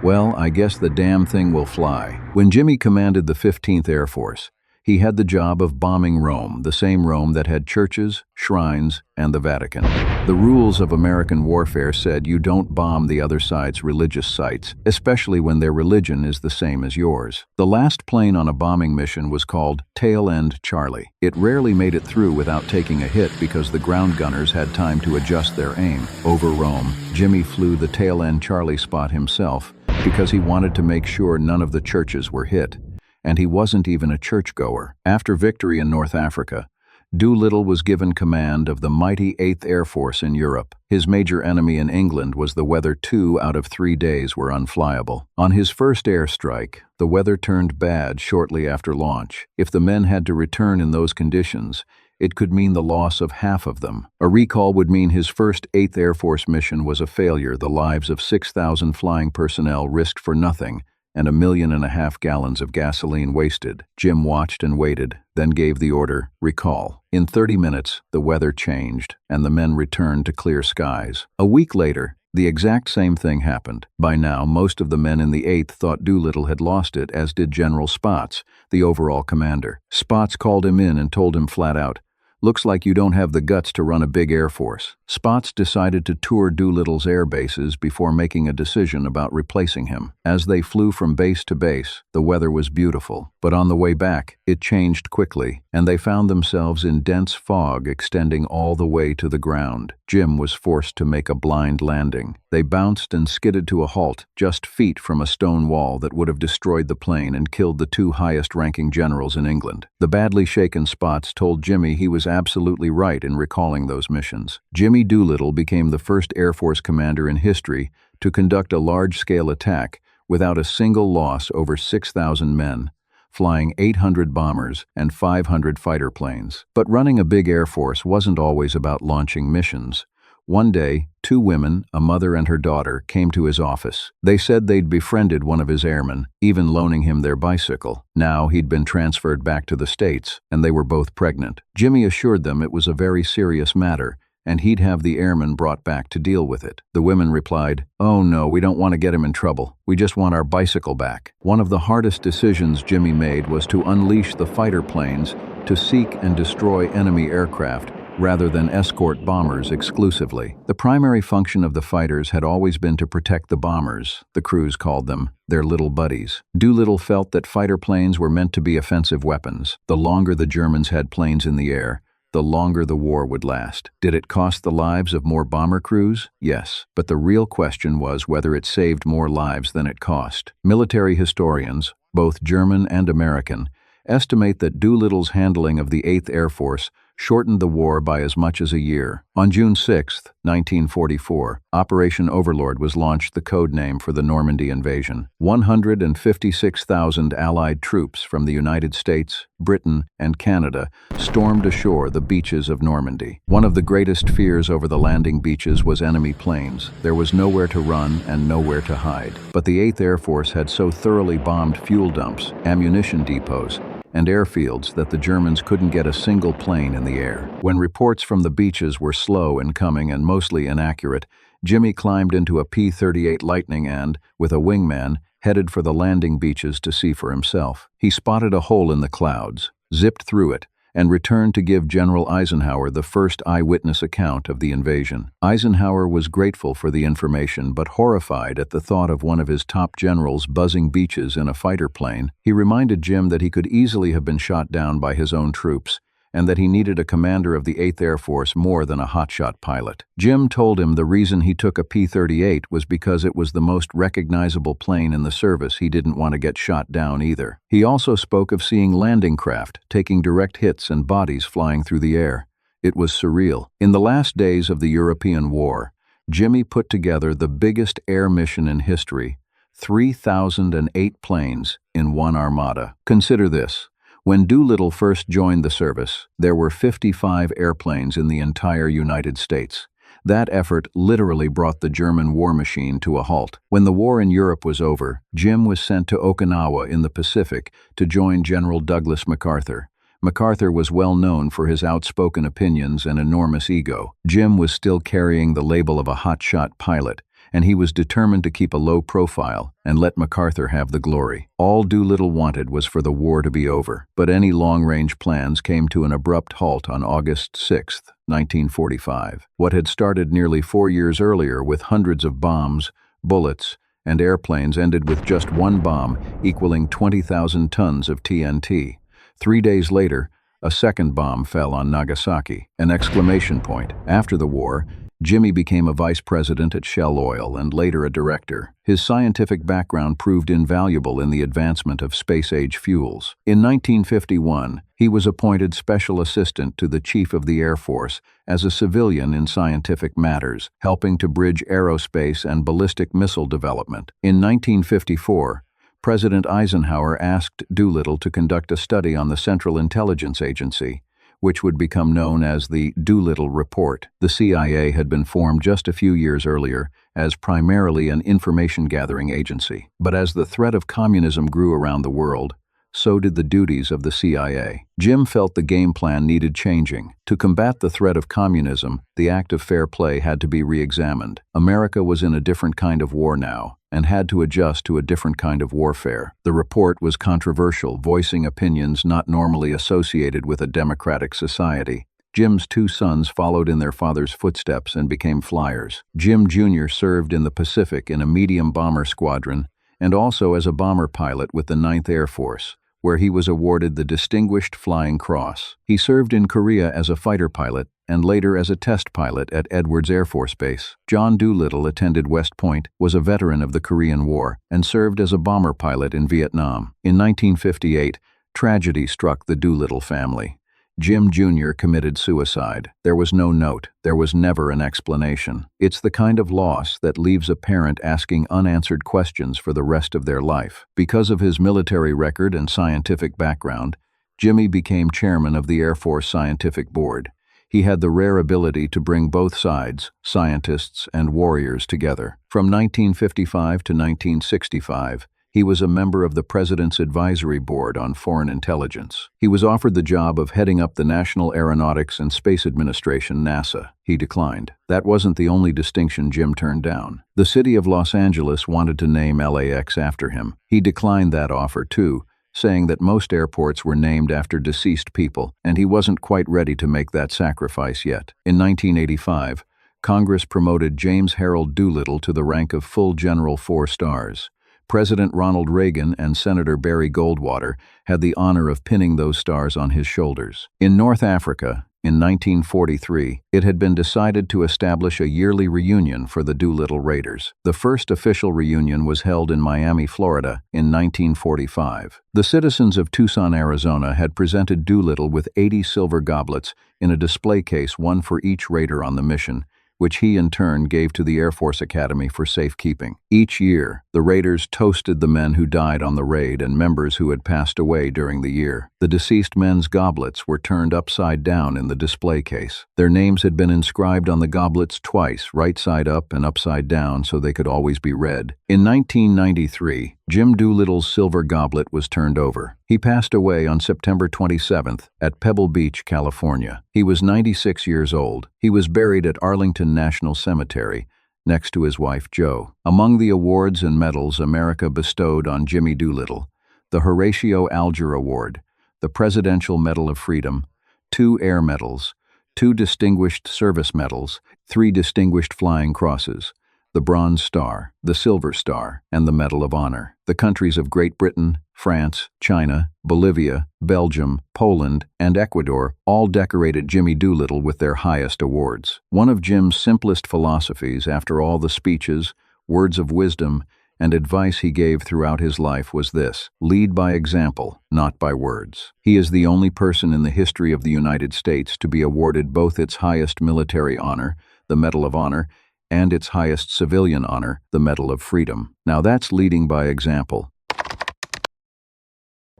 "Well, I guess the damn thing will fly." When Jimmy commanded the 15th Air Force, he had the job of bombing Rome, the same Rome that had churches, shrines, and the Vatican. The rules of American warfare said you don't bomb the other side's religious sites, especially when their religion is the same as yours. The last plane on a bombing mission was called Tail End Charlie. It rarely made it through without taking a hit because the ground gunners had time to adjust their aim. Over Rome, Jimmy flew the Tail End Charlie spot himself because he wanted to make sure none of the churches were hit. And he wasn't even a churchgoer. After victory in North Africa, Doolittle was given command of the mighty 8th Air Force in Europe. His major enemy in England was the weather. 2 out of 3 days were unflyable. On his first airstrike, the weather turned bad shortly after launch. If the men had to return in those conditions, it could mean the loss of half of them. A recall would mean his first 8th Air Force mission was a failure. The lives of 6,000 flying personnel risked for nothing, and 1.5 million gallons of gasoline wasted. Jim watched and waited, then gave the order, recall. In 30 minutes, the weather changed, and the men returned to clear skies. A week later, the exact same thing happened. By now, most of the men in the 8th thought Doolittle had lost it, as did General Spaatz, the overall commander. Spaatz called him in and told him flat out, "Looks like you don't have the guts to run a big air force." Spaatz decided to tour Doolittle's air bases before making a decision about replacing him. As they flew from base to base, the weather was beautiful, but on the way back, it changed quickly, and they found themselves in dense fog extending all the way to the ground. Jim was forced to make a blind landing. They bounced and skidded to a halt, just feet from a stone wall that would have destroyed the plane and killed the 2 highest-ranking generals in England. The badly shaken Spaatz told Jimmy he was absolutely right in recalling those missions. Jimmy Doolittle became the first Air Force commander in history to conduct a large-scale attack without a single loss over 6,000 men, flying 800 bombers and 500 fighter planes. But running a big Air Force wasn't always about launching missions. One day, 2 women, a mother and her daughter, came to his office. They said they'd befriended one of his airmen, even loaning him their bicycle. Now he'd been transferred back to the States, and they were both pregnant. Jimmy assured them it was a very serious matter, and he'd have the airman brought back to deal with it. The women replied, "Oh no, we don't want to get him in trouble. We just want our bicycle back." One of the hardest decisions Jimmy made was to unleash the fighter planes to seek and destroy enemy aircraft, rather than escort bombers exclusively. The primary function of the fighters had always been to protect the bombers. The crews called them their little buddies. Doolittle felt that fighter planes were meant to be offensive weapons. The longer the Germans had planes in the air, the longer the war would last. Did it cost the lives of more bomber crews? Yes, but the real question was whether it saved more lives than it cost. Military historians, both German and American, estimate that Doolittle's handling of the 8th Air Force shortened the war by as much as a year. On June 6, 1944, Operation Overlord was launched, the code name for the Normandy invasion. 156,000 Allied troops from the United States, Britain, and Canada stormed ashore the beaches of Normandy. One of the greatest fears over the landing beaches was enemy planes. There was nowhere to run and nowhere to hide. But the 8th Air Force had so thoroughly bombed fuel dumps, ammunition depots, and airfields that the Germans couldn't get a single plane in the air. When reports from the beaches were slow in coming and mostly inaccurate, Jimmy climbed into a P-38 Lightning and, with a wingman, headed for the landing beaches to see for himself. He spotted a hole in the clouds, zipped through it, and returned to give General Eisenhower the first eyewitness account of the invasion. Eisenhower was grateful for the information but horrified at the thought of one of his top generals buzzing beaches in a fighter plane. He reminded Jim that he could easily have been shot down by his own troops, and that he needed a commander of the 8th Air Force more than a hotshot pilot. Jim told him the reason he took a P-38 was because it was the most recognizable plane in the service. He didn't want to get shot down either. He also spoke of seeing landing craft, taking direct hits and bodies flying through the air. It was surreal. In the last days of the European War, Jimmy put together the biggest air mission in history, 3,008 planes in one armada. Consider this. When Doolittle first joined the service, there were 55 airplanes in the entire United States. That effort literally brought the German war machine to a halt. When the war in Europe was over, Jim was sent to Okinawa in the Pacific to join General Douglas MacArthur. MacArthur was well known for his outspoken opinions and enormous ego. Jim was still carrying the label of a hotshot pilot, and he was determined to keep a low profile and let MacArthur have the glory. All Doolittle wanted was for the war to be over, but any long-range plans came to an abrupt halt on August 6, 1945. What had started nearly 4 years earlier with hundreds of bombs, bullets, and airplanes ended with just one bomb equaling 20,000 tons of TNT. 3 days later, a second bomb fell on Nagasaki, an exclamation point. After the war, Jimmy became a vice president at Shell Oil and later a director. His scientific background proved invaluable in the advancement of space-age fuels. In 1951, he was appointed special assistant to the Chief of the Air Force as a civilian in scientific matters, helping to bridge aerospace and ballistic missile development. In 1954, President Eisenhower asked Doolittle to conduct a study on the Central Intelligence Agency, which would become known as the Doolittle Report. The CIA had been formed just a few years earlier as primarily an information-gathering agency. But as the threat of communism grew around the world, so did the duties of the CIA. Jim felt the game plan needed changing. To combat the threat of communism, the act of fair play had to be re-examined. America was in a different kind of war now, and had to adjust to a different kind of warfare. The report was controversial, voicing opinions not normally associated with a democratic society. Jim's 2 sons followed in their father's footsteps and became flyers. Jim Jr. served in the Pacific in a medium bomber squadron and also as a bomber pilot with the 9th Air Force, where he was awarded the Distinguished Flying Cross. He served in Korea as a fighter pilot and later as a test pilot at Edwards Air Force Base. John Doolittle attended West Point, was a veteran of the Korean War, and served as a bomber pilot in Vietnam. In 1958, tragedy struck the Doolittle family. Jim Jr. committed suicide. There was no note. There was never an explanation. It's the kind of loss that leaves a parent asking unanswered questions for the rest of their life. Because of his military record and scientific background, Jimmy became chairman of the Air Force Scientific Board. He had the rare ability to bring both sides, scientists and warriors, together. From 1955 to 1965, he was a member of the President's Advisory Board on Foreign Intelligence. He was offered the job of heading up the National Aeronautics and Space Administration, NASA. He declined. That wasn't the only distinction Jim turned down. The city of Los Angeles wanted to name LAX after him. He declined that offer too, saying that most airports were named after deceased people, and he wasn't quite ready to make that sacrifice yet. In 1985, Congress promoted James Harold Doolittle to the rank of full General 4 stars. President Ronald Reagan and Senator Barry Goldwater had the honor of pinning those stars on his shoulders. In North Africa, in 1943, it had been decided to establish a yearly reunion for the Doolittle Raiders. The first official reunion was held in Miami, Florida, in 1945. The citizens of Tucson, Arizona had presented Doolittle with 80 silver goblets in a display case, one for each raider on the mission, which he in turn gave to the Air Force Academy for safekeeping. Each year, the raiders toasted the men who died on the raid and members who had passed away during the year. The deceased men's goblets were turned upside down in the display case. Their names had been inscribed on the goblets twice, right side up and upside down, so they could always be read. In 1993, Jim Doolittle's silver goblet was turned over. He passed away on September 27th at Pebble Beach, California. He was 96 years old. He was buried at Arlington National Cemetery, next to his wife, Jo. Among the awards and medals America bestowed on Jimmy Doolittle, the Horatio Alger Award, the Presidential Medal of Freedom, 2 Air Medals, 2 Distinguished Service Medals, 3 Distinguished Flying Crosses, the Bronze Star, the Silver Star, and the Medal of Honor. The countries of Great Britain, France, China, Bolivia, Belgium, Poland, and Ecuador all decorated Jimmy Doolittle with their highest awards. One of Jim's simplest philosophies, after all the speeches, words of wisdom, and advice he gave throughout his life was this: lead by example, not by words. He is the only person in the history of the United States to be awarded both its highest military honor, the Medal of Honor, and its highest civilian honor, the Medal of Freedom. Now that's leading by example.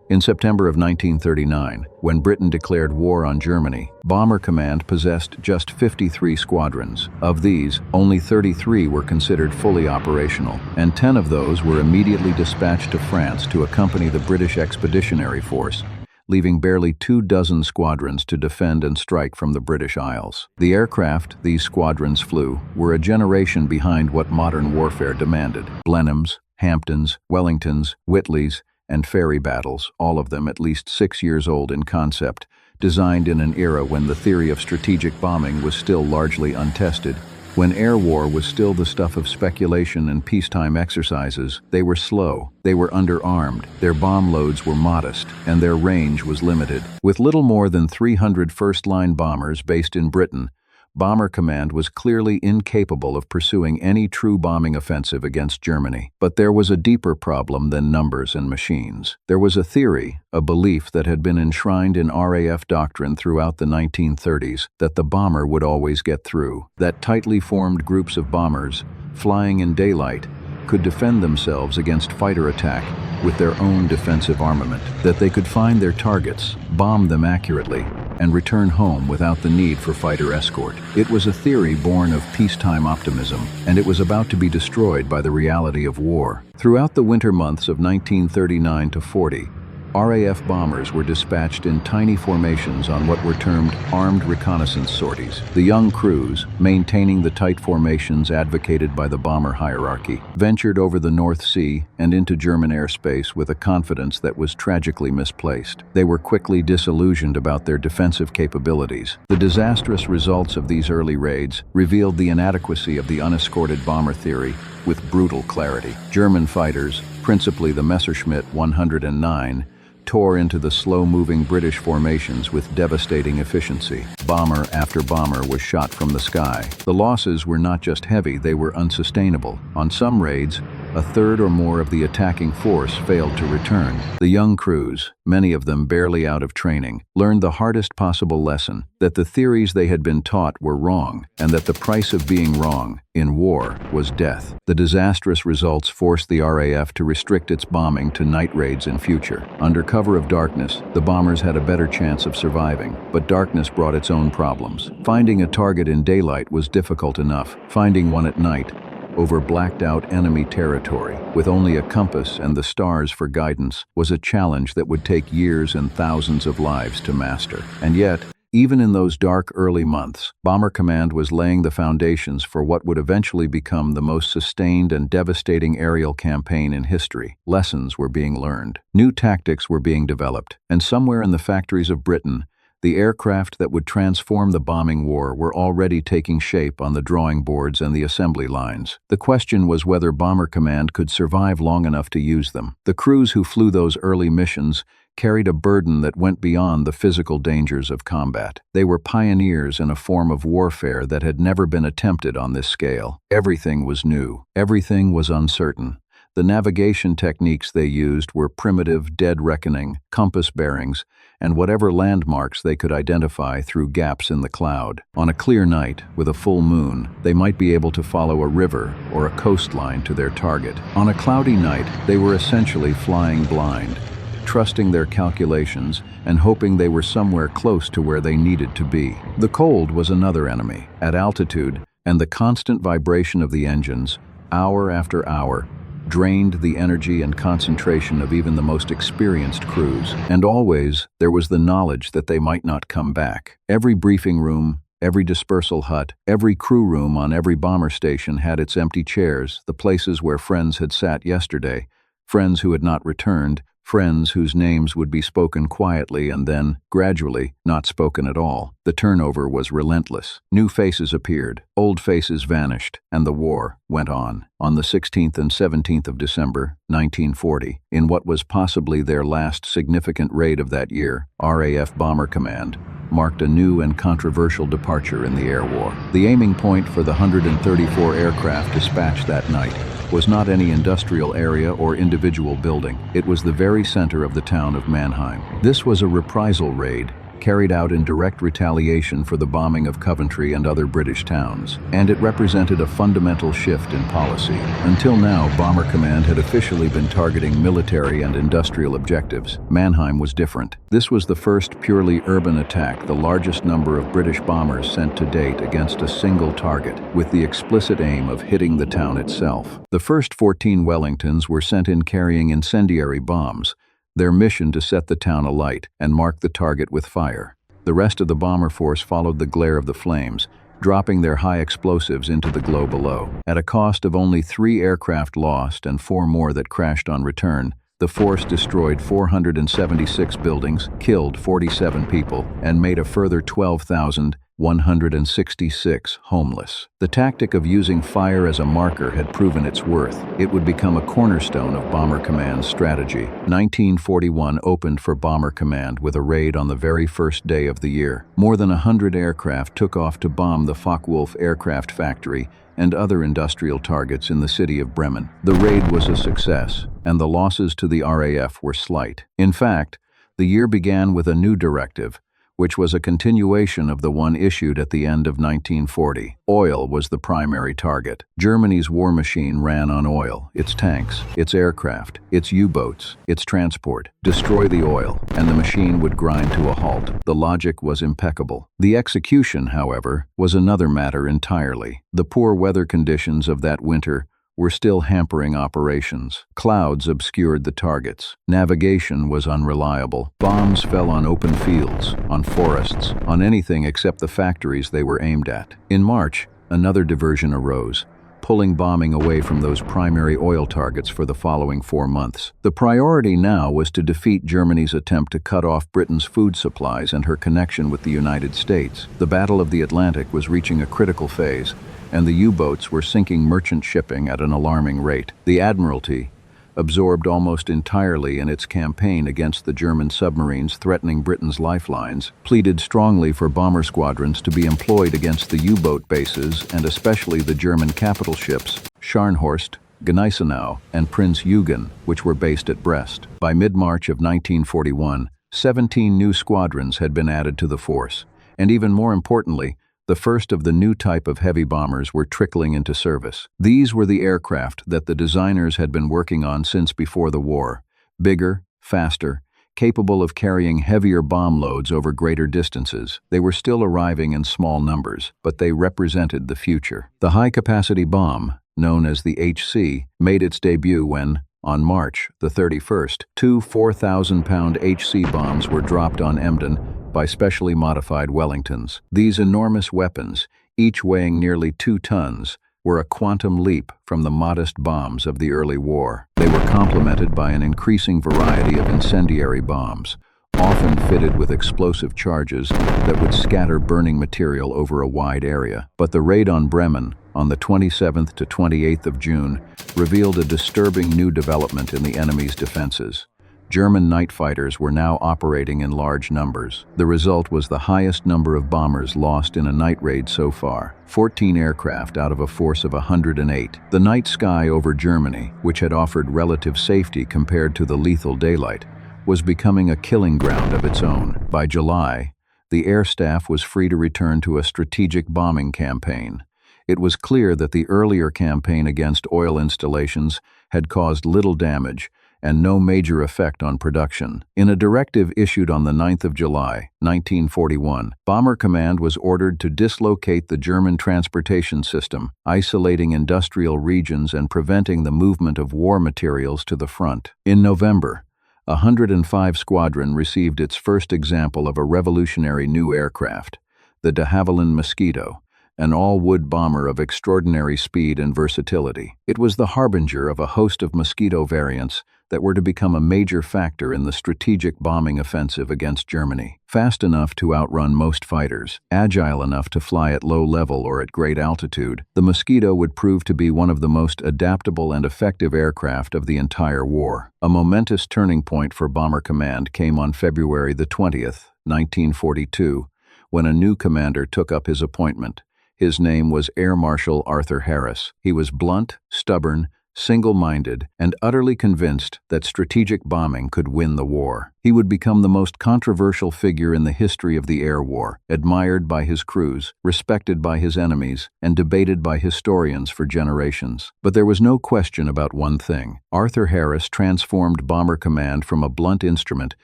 In September of 1939, when Britain declared war on Germany, Bomber Command possessed just 53 squadrons. Of these, only 33 were considered fully operational, and 10 of those were immediately dispatched to France to accompany the British Expeditionary Force, leaving barely 24 squadrons to defend and strike from the British Isles. The aircraft these squadrons flew were a generation behind what modern warfare demanded. Blenheims, Hamptons, Wellingtons, Whitleys, and ferry battles, all of them at least 6 years old in concept, designed in an era when the theory of strategic bombing was still largely untested. When air war was still the stuff of speculation and peacetime exercises, they were slow, they were underarmed, their bomb loads were modest, and their range was limited. With little more than 300 first-line bombers based in Britain, Bomber Command was clearly incapable of pursuing any true bombing offensive against Germany. But there was a deeper problem than numbers and machines. There was a theory, a belief that had been enshrined in RAF doctrine throughout the 1930s, that the bomber would always get through, that tightly formed groups of bombers, flying in daylight, could defend themselves against fighter attack with their own defensive armament, that they could find their targets, bomb them accurately, and return home without the need for fighter escort. It was a theory born of peacetime optimism, and it was about to be destroyed by the reality of war. Throughout the winter months of 1939 to 40, RAF bombers were dispatched in tiny formations on what were termed armed reconnaissance sorties. The young crews, maintaining the tight formations advocated by the bomber hierarchy, ventured over the North Sea and into German airspace with a confidence that was tragically misplaced. They were quickly disillusioned about their defensive capabilities. The disastrous results of these early raids revealed the inadequacy of the unescorted bomber theory with brutal clarity. German fighters, principally the Messerschmitt 109, tore into the slow-moving British formations with devastating efficiency. Bomber after bomber was shot from the sky. The losses were not just heavy, they were unsustainable. On some raids, a third or more of the attacking force failed to return. The young crews, many of them barely out of training, learned the hardest possible lesson, that the theories they had been taught were wrong, and that the price of being wrong in war was death. The disastrous results forced the RAF to restrict its bombing to night raids in future. Under cover of darkness, the bombers had a better chance of surviving, but darkness brought its own problems. Finding a target in daylight was difficult enough. Finding one at night, over blacked-out enemy territory, with only a compass and the stars for guidance, was a challenge that would take years and thousands of lives to master. And yet, even in those dark early months, Bomber Command was laying the foundations for what would eventually become the most sustained and devastating aerial campaign in history. Lessons were being learned. New tactics were being developed, and somewhere in the factories of Britain, the aircraft that would transform the bombing war were already taking shape on the drawing boards and the assembly lines. The question was whether Bomber Command could survive long enough to use them. The crews who flew those early missions carried a burden that went beyond the physical dangers of combat. They were pioneers in a form of warfare that had never been attempted on this scale. Everything was new. Everything was uncertain. The navigation techniques they used were primitive dead reckoning, compass bearings, and whatever landmarks they could identify through gaps in the cloud. On a clear night, with a full moon, they might be able to follow a river or a coastline to their target. On a cloudy night, they were essentially flying blind, trusting their calculations and hoping they were somewhere close to where they needed to be. The cold was another enemy. At altitude, and the constant vibration of the engines, hour after hour, drained the energy and concentration of even the most experienced crews. And always, there was the knowledge that they might not come back. Every briefing room, every dispersal hut, every crew room on every bomber station had its empty chairs, the places where friends had sat yesterday, friends who had not returned, friends whose names would be spoken quietly and then, gradually, not spoken at all. The turnover was relentless. New faces appeared, old faces vanished, and the war went on. On the 16th and 17th of December, 1940, in what was possibly their last significant raid of that year, RAF Bomber Command marked a new and controversial departure in the air war. The aiming point for the 134 aircraft dispatched that night was not any industrial area or individual building. It was the very center of the town of Mannheim. This was a reprisal raid carried out in direct retaliation for the bombing of Coventry and other British towns, and it represented a fundamental shift in policy. Until now, Bomber Command had officially been targeting military and industrial objectives. Mannheim was different. This was the first purely urban attack, the largest number of British bombers sent to date against a single target, with the explicit aim of hitting the town itself. The first 14 Wellingtons were sent in carrying incendiary bombs, their mission to set the town alight and mark the target with fire. The rest of the bomber force followed the glare of the flames, dropping their high explosives into the glow below. At a cost of only 3 aircraft lost and 4 more that crashed on return, the force destroyed 476 buildings, killed 47 people, and made a further 12,166 homeless. The tactic of using fire as a marker had proven its worth. It would become a cornerstone of Bomber Command's strategy. 1941 opened for Bomber Command with a raid on the very first day of the year. More than 100 aircraft took off to bomb the Focke-Wulf aircraft factory and other industrial targets in the city of Bremen. The raid was a success, and the losses to the RAF were slight. In fact, the year began with a new directive, which was a continuation of the one issued at the end of 1940. Oil was the primary target. Germany's war machine ran on oil, its tanks, its aircraft, its U-boats, its transport. Destroy the oil, and the machine would grind to a halt. The logic was impeccable. The execution, however, was another matter entirely. The poor weather conditions of that winter were still hampering operations. Clouds obscured the targets. Navigation was unreliable. Bombs fell on open fields, on forests, on anything except the factories they were aimed at. In March, another diversion arose, pulling bombing away from those primary oil targets for the following 4 months. The priority now was to defeat Germany's attempt to cut off Britain's food supplies and her connection with the United States. The Battle of the Atlantic was reaching a critical phase, and the U-boats were sinking merchant shipping at an alarming rate. The Admiralty, absorbed almost entirely in its campaign against the German submarines threatening Britain's lifelines, pleaded strongly for bomber squadrons to be employed against the U-boat bases and especially the German capital ships, Scharnhorst, Gneisenau, and Prinz Eugen, which were based at Brest. By mid-March of 1941, 17 new squadrons had been added to the force, and even more importantly, the first of the new type of heavy bombers were trickling into service. These were the aircraft that the designers had been working on since before the war. Bigger, faster, capable of carrying heavier bomb loads over greater distances. They were still arriving in small numbers, but they represented the future. The high-capacity bomb, known as the HC, made its debut when, on March the 31st, 2 4,000-pound HC bombs were dropped on Emden by specially modified Wellingtons. These enormous weapons, each weighing nearly 2 tons, were a quantum leap from the modest bombs of the early war. They were complemented by an increasing variety of incendiary bombs, often fitted with explosive charges that would scatter burning material over a wide area. But the raid on Bremen, on the 27th to 28th of June, revealed a disturbing new development in the enemy's defenses. German night fighters were now operating in large numbers. The result was the highest number of bombers lost in a night raid so far, 14 aircraft out of a force of 108. The night sky over Germany, which had offered relative safety compared to the lethal daylight, was becoming a killing ground of its own. By July, the air staff was free to return to a strategic bombing campaign. It was clear that the earlier campaign against oil installations had caused little damage and no major effect on production. In a directive issued on the 9th of July, 1941, Bomber Command was ordered to dislocate the German transportation system, isolating industrial regions and preventing the movement of war materials to the front. In November, a 105 Squadron received its first example of a revolutionary new aircraft, the de Havilland Mosquito, an all-wood bomber of extraordinary speed and versatility. It was the harbinger of a host of Mosquito variants that were to become a major factor in the strategic bombing offensive against Germany. Fast enough to outrun most fighters, agile enough to fly at low level or at great altitude, the Mosquito would prove to be one of the most adaptable and effective aircraft of the entire war. A momentous turning point for Bomber Command came on February the 20th, 1942, when a new commander took up his appointment. His name was Air Marshal Arthur Harris. He was blunt, stubborn, single-minded, and utterly convinced that strategic bombing could win the war. He would become the most controversial figure in the history of the air war, admired by his crews, respected by his enemies, and debated by historians for generations. But there was no question about one thing. Arthur Harris transformed Bomber Command from a blunt instrument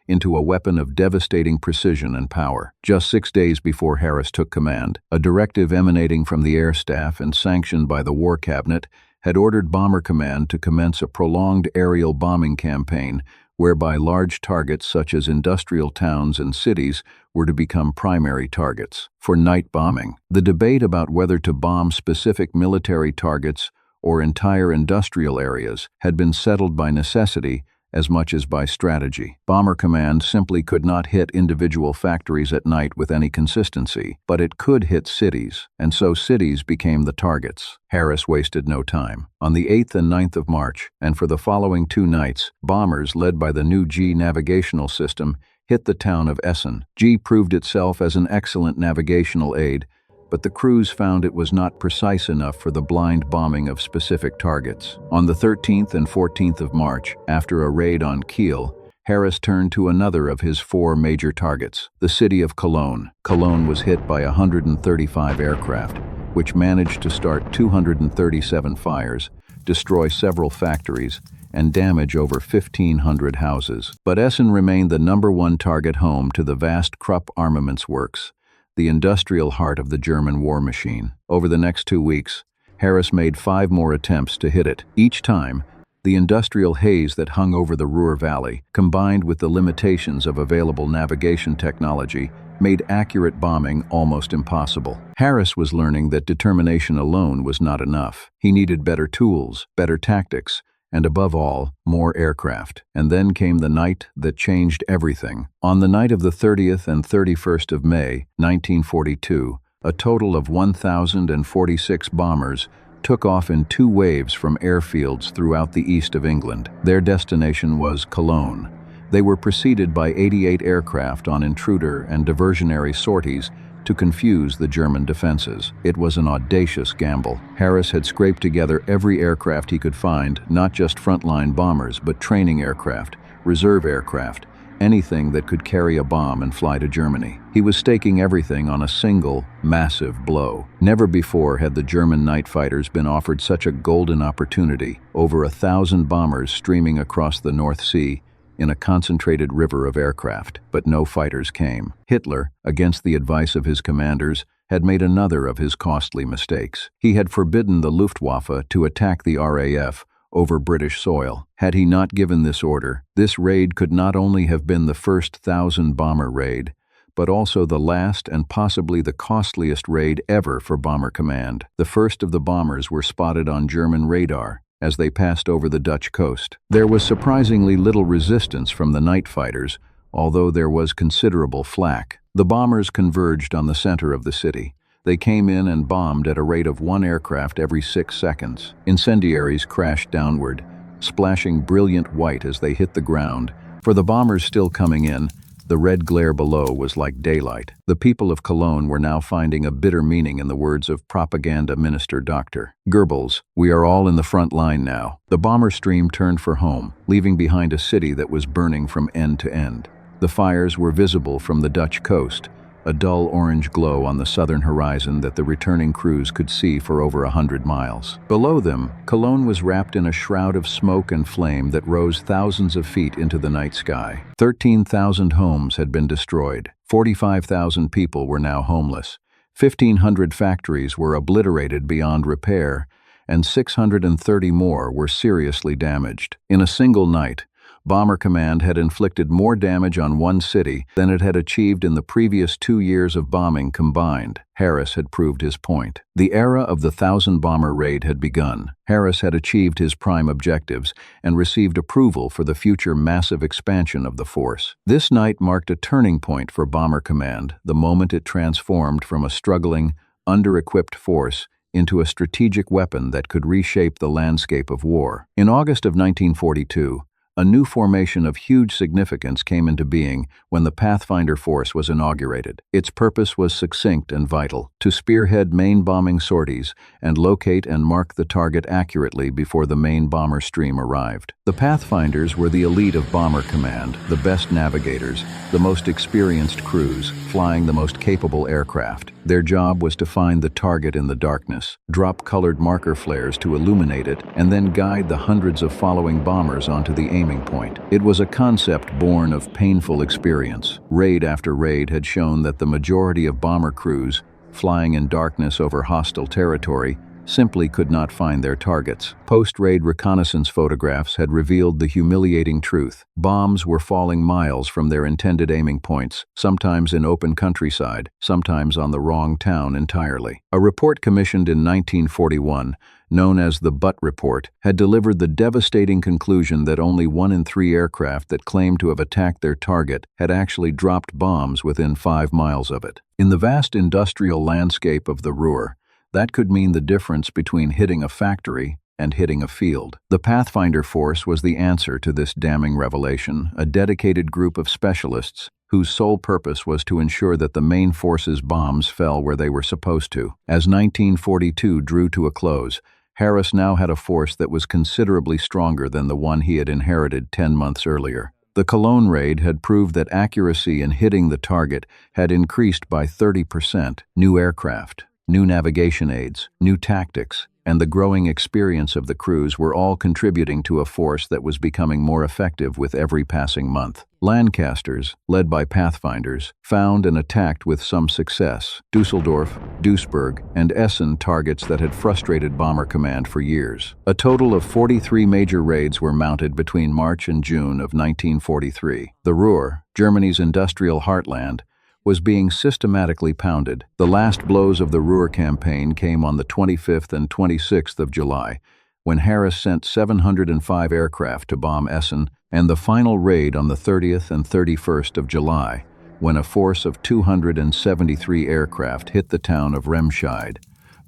into a weapon of devastating precision and power. Just 6 days before Harris took command, a directive emanating from the Air Staff and sanctioned by the War Cabinet had ordered Bomber Command to commence a prolonged aerial bombing campaign whereby large targets such as industrial towns and cities were to become primary targets. For night bombing, the debate about whether to bomb specific military targets or entire industrial areas had been settled by necessity as much as by strategy. Bomber Command simply could not hit individual factories at night with any consistency, but it could hit cities, and so cities became the targets. Harris wasted no time. On the 8th and 9th of March, and for the following 2 nights, bombers led by the new G navigational system hit the town of Essen. G proved itself as an excellent navigational aid, but the crews found it was not precise enough for the blind bombing of specific targets. On the 13th and 14th of March, after a raid on Kiel, Harris turned to another of his 4 major targets, the city of Cologne. Cologne was hit by 135 aircraft, which managed to start 237 fires, destroy several factories, and damage over 1,500 houses. But Essen remained the #1 target home to the vast Krupp armaments works, the industrial heart of the German war machine. Over the next 2 weeks, Harris made 5 more attempts to hit it. Each time, the industrial haze that hung over the Ruhr Valley, combined with the limitations of available navigation technology, made accurate bombing almost impossible. Harris was learning that determination alone was not enough. He needed better tools, better tactics, and above all, more aircraft. And then came the night that changed everything. On the night of the 30th and 31st of May, 1942, a total of 1,046 bombers took off in 2 waves from airfields throughout the east of England. Their destination was Cologne. They were preceded by 88 aircraft on intruder and diversionary sorties to confuse the German defenses. It was an audacious gamble. Harris had scraped together every aircraft he could find, not just frontline bombers, but training aircraft, reserve aircraft, anything that could carry a bomb and fly to Germany. He was staking everything on a single, massive blow. Never before had the German night fighters been offered such a golden opportunity. Over 1,000 bombers streaming across the North Sea in a concentrated river of aircraft, but no fighters came. Hitler, against the advice of his commanders, had made another of his costly mistakes. He had forbidden the Luftwaffe to attack the RAF over British soil. Had he not given this order, this raid could not only have been the first 1,000-bomber raid, but also the last and possibly the costliest raid ever for Bomber Command. The first of the bombers were spotted on German radar as they passed over the Dutch coast. There was surprisingly little resistance from the night fighters, although there was considerable flak. The bombers converged on the center of the city. They came in and bombed at a rate of 1 aircraft every 6 seconds. Incendiaries crashed downward, splashing brilliant white as they hit the ground. For the bombers still coming in, the red glare below was like daylight. The people of Cologne were now finding a bitter meaning in the words of propaganda minister Dr. Goebbels, "We are all in the front line now." The bomber stream turned for home, leaving behind a city that was burning from end to end. The fires were visible from the Dutch coast, a dull orange glow on the southern horizon that the returning crews could see for over 100 miles. Below them, Cologne was wrapped in a shroud of smoke and flame that rose thousands of feet into the night sky. 13,000 homes had been destroyed. 45,000 people were now homeless. 1,500 factories were obliterated beyond repair, and 630 more were seriously damaged. In a single night, Bomber Command had inflicted more damage on one city than it had achieved in the previous 2 years of bombing combined. Harris had proved his point. The era of the 1,000-bomber raid had begun. Harris had achieved his prime objectives and received approval for the future massive expansion of the force. This night marked a turning point for Bomber Command, the moment it transformed from a struggling, under-equipped force into a strategic weapon that could reshape the landscape of war. In August of 1942, a new formation of huge significance came into being when the Pathfinder Force was inaugurated. Its purpose was succinct and vital: to spearhead main bombing sorties and locate and mark the target accurately before the main bomber stream arrived. The Pathfinders were the elite of Bomber Command, the best navigators, the most experienced crews, flying the most capable aircraft. Their job was to find the target in the darkness, drop colored marker flares to illuminate it, and then guide the hundreds of following bombers onto the aiming point. It was a concept born of painful experience. Raid after raid had shown that the majority of bomber crews, flying in darkness over hostile territory, simply could not find their targets. Post-raid reconnaissance photographs had revealed the humiliating truth. Bombs were falling miles from their intended aiming points, sometimes in open countryside, sometimes on the wrong town entirely. A report commissioned in 1941, known as the Butt Report, had delivered the devastating conclusion that only 1 in 3 aircraft that claimed to have attacked their target had actually dropped bombs within 5 miles of it. In the vast industrial landscape of the Ruhr, that could mean the difference between hitting a factory and hitting a field. The Pathfinder Force was the answer to this damning revelation, a dedicated group of specialists whose sole purpose was to ensure that the main force's bombs fell where they were supposed to. As 1942 drew to a close, Harris now had a force that was considerably stronger than the one he had inherited 10 months earlier. The Cologne raid had proved that accuracy in hitting the target had increased by 30%. New aircraft, new navigation aids, new tactics, and the growing experience of the crews were all contributing to a force that was becoming more effective with every passing month. Lancasters, led by Pathfinders, found and attacked with some success Dusseldorf, Duisburg, and Essen, targets that had frustrated Bomber Command for years. A total of 43 major raids were mounted between March and June of 1943. The Ruhr, Germany's industrial heartland, was being systematically pounded. The last blows of the Ruhr campaign came on the 25th and 26th of July, when Harris sent 705 aircraft to bomb Essen, and the final raid on the 30th and 31st of July, when a force of 273 aircraft hit the town of Remscheid,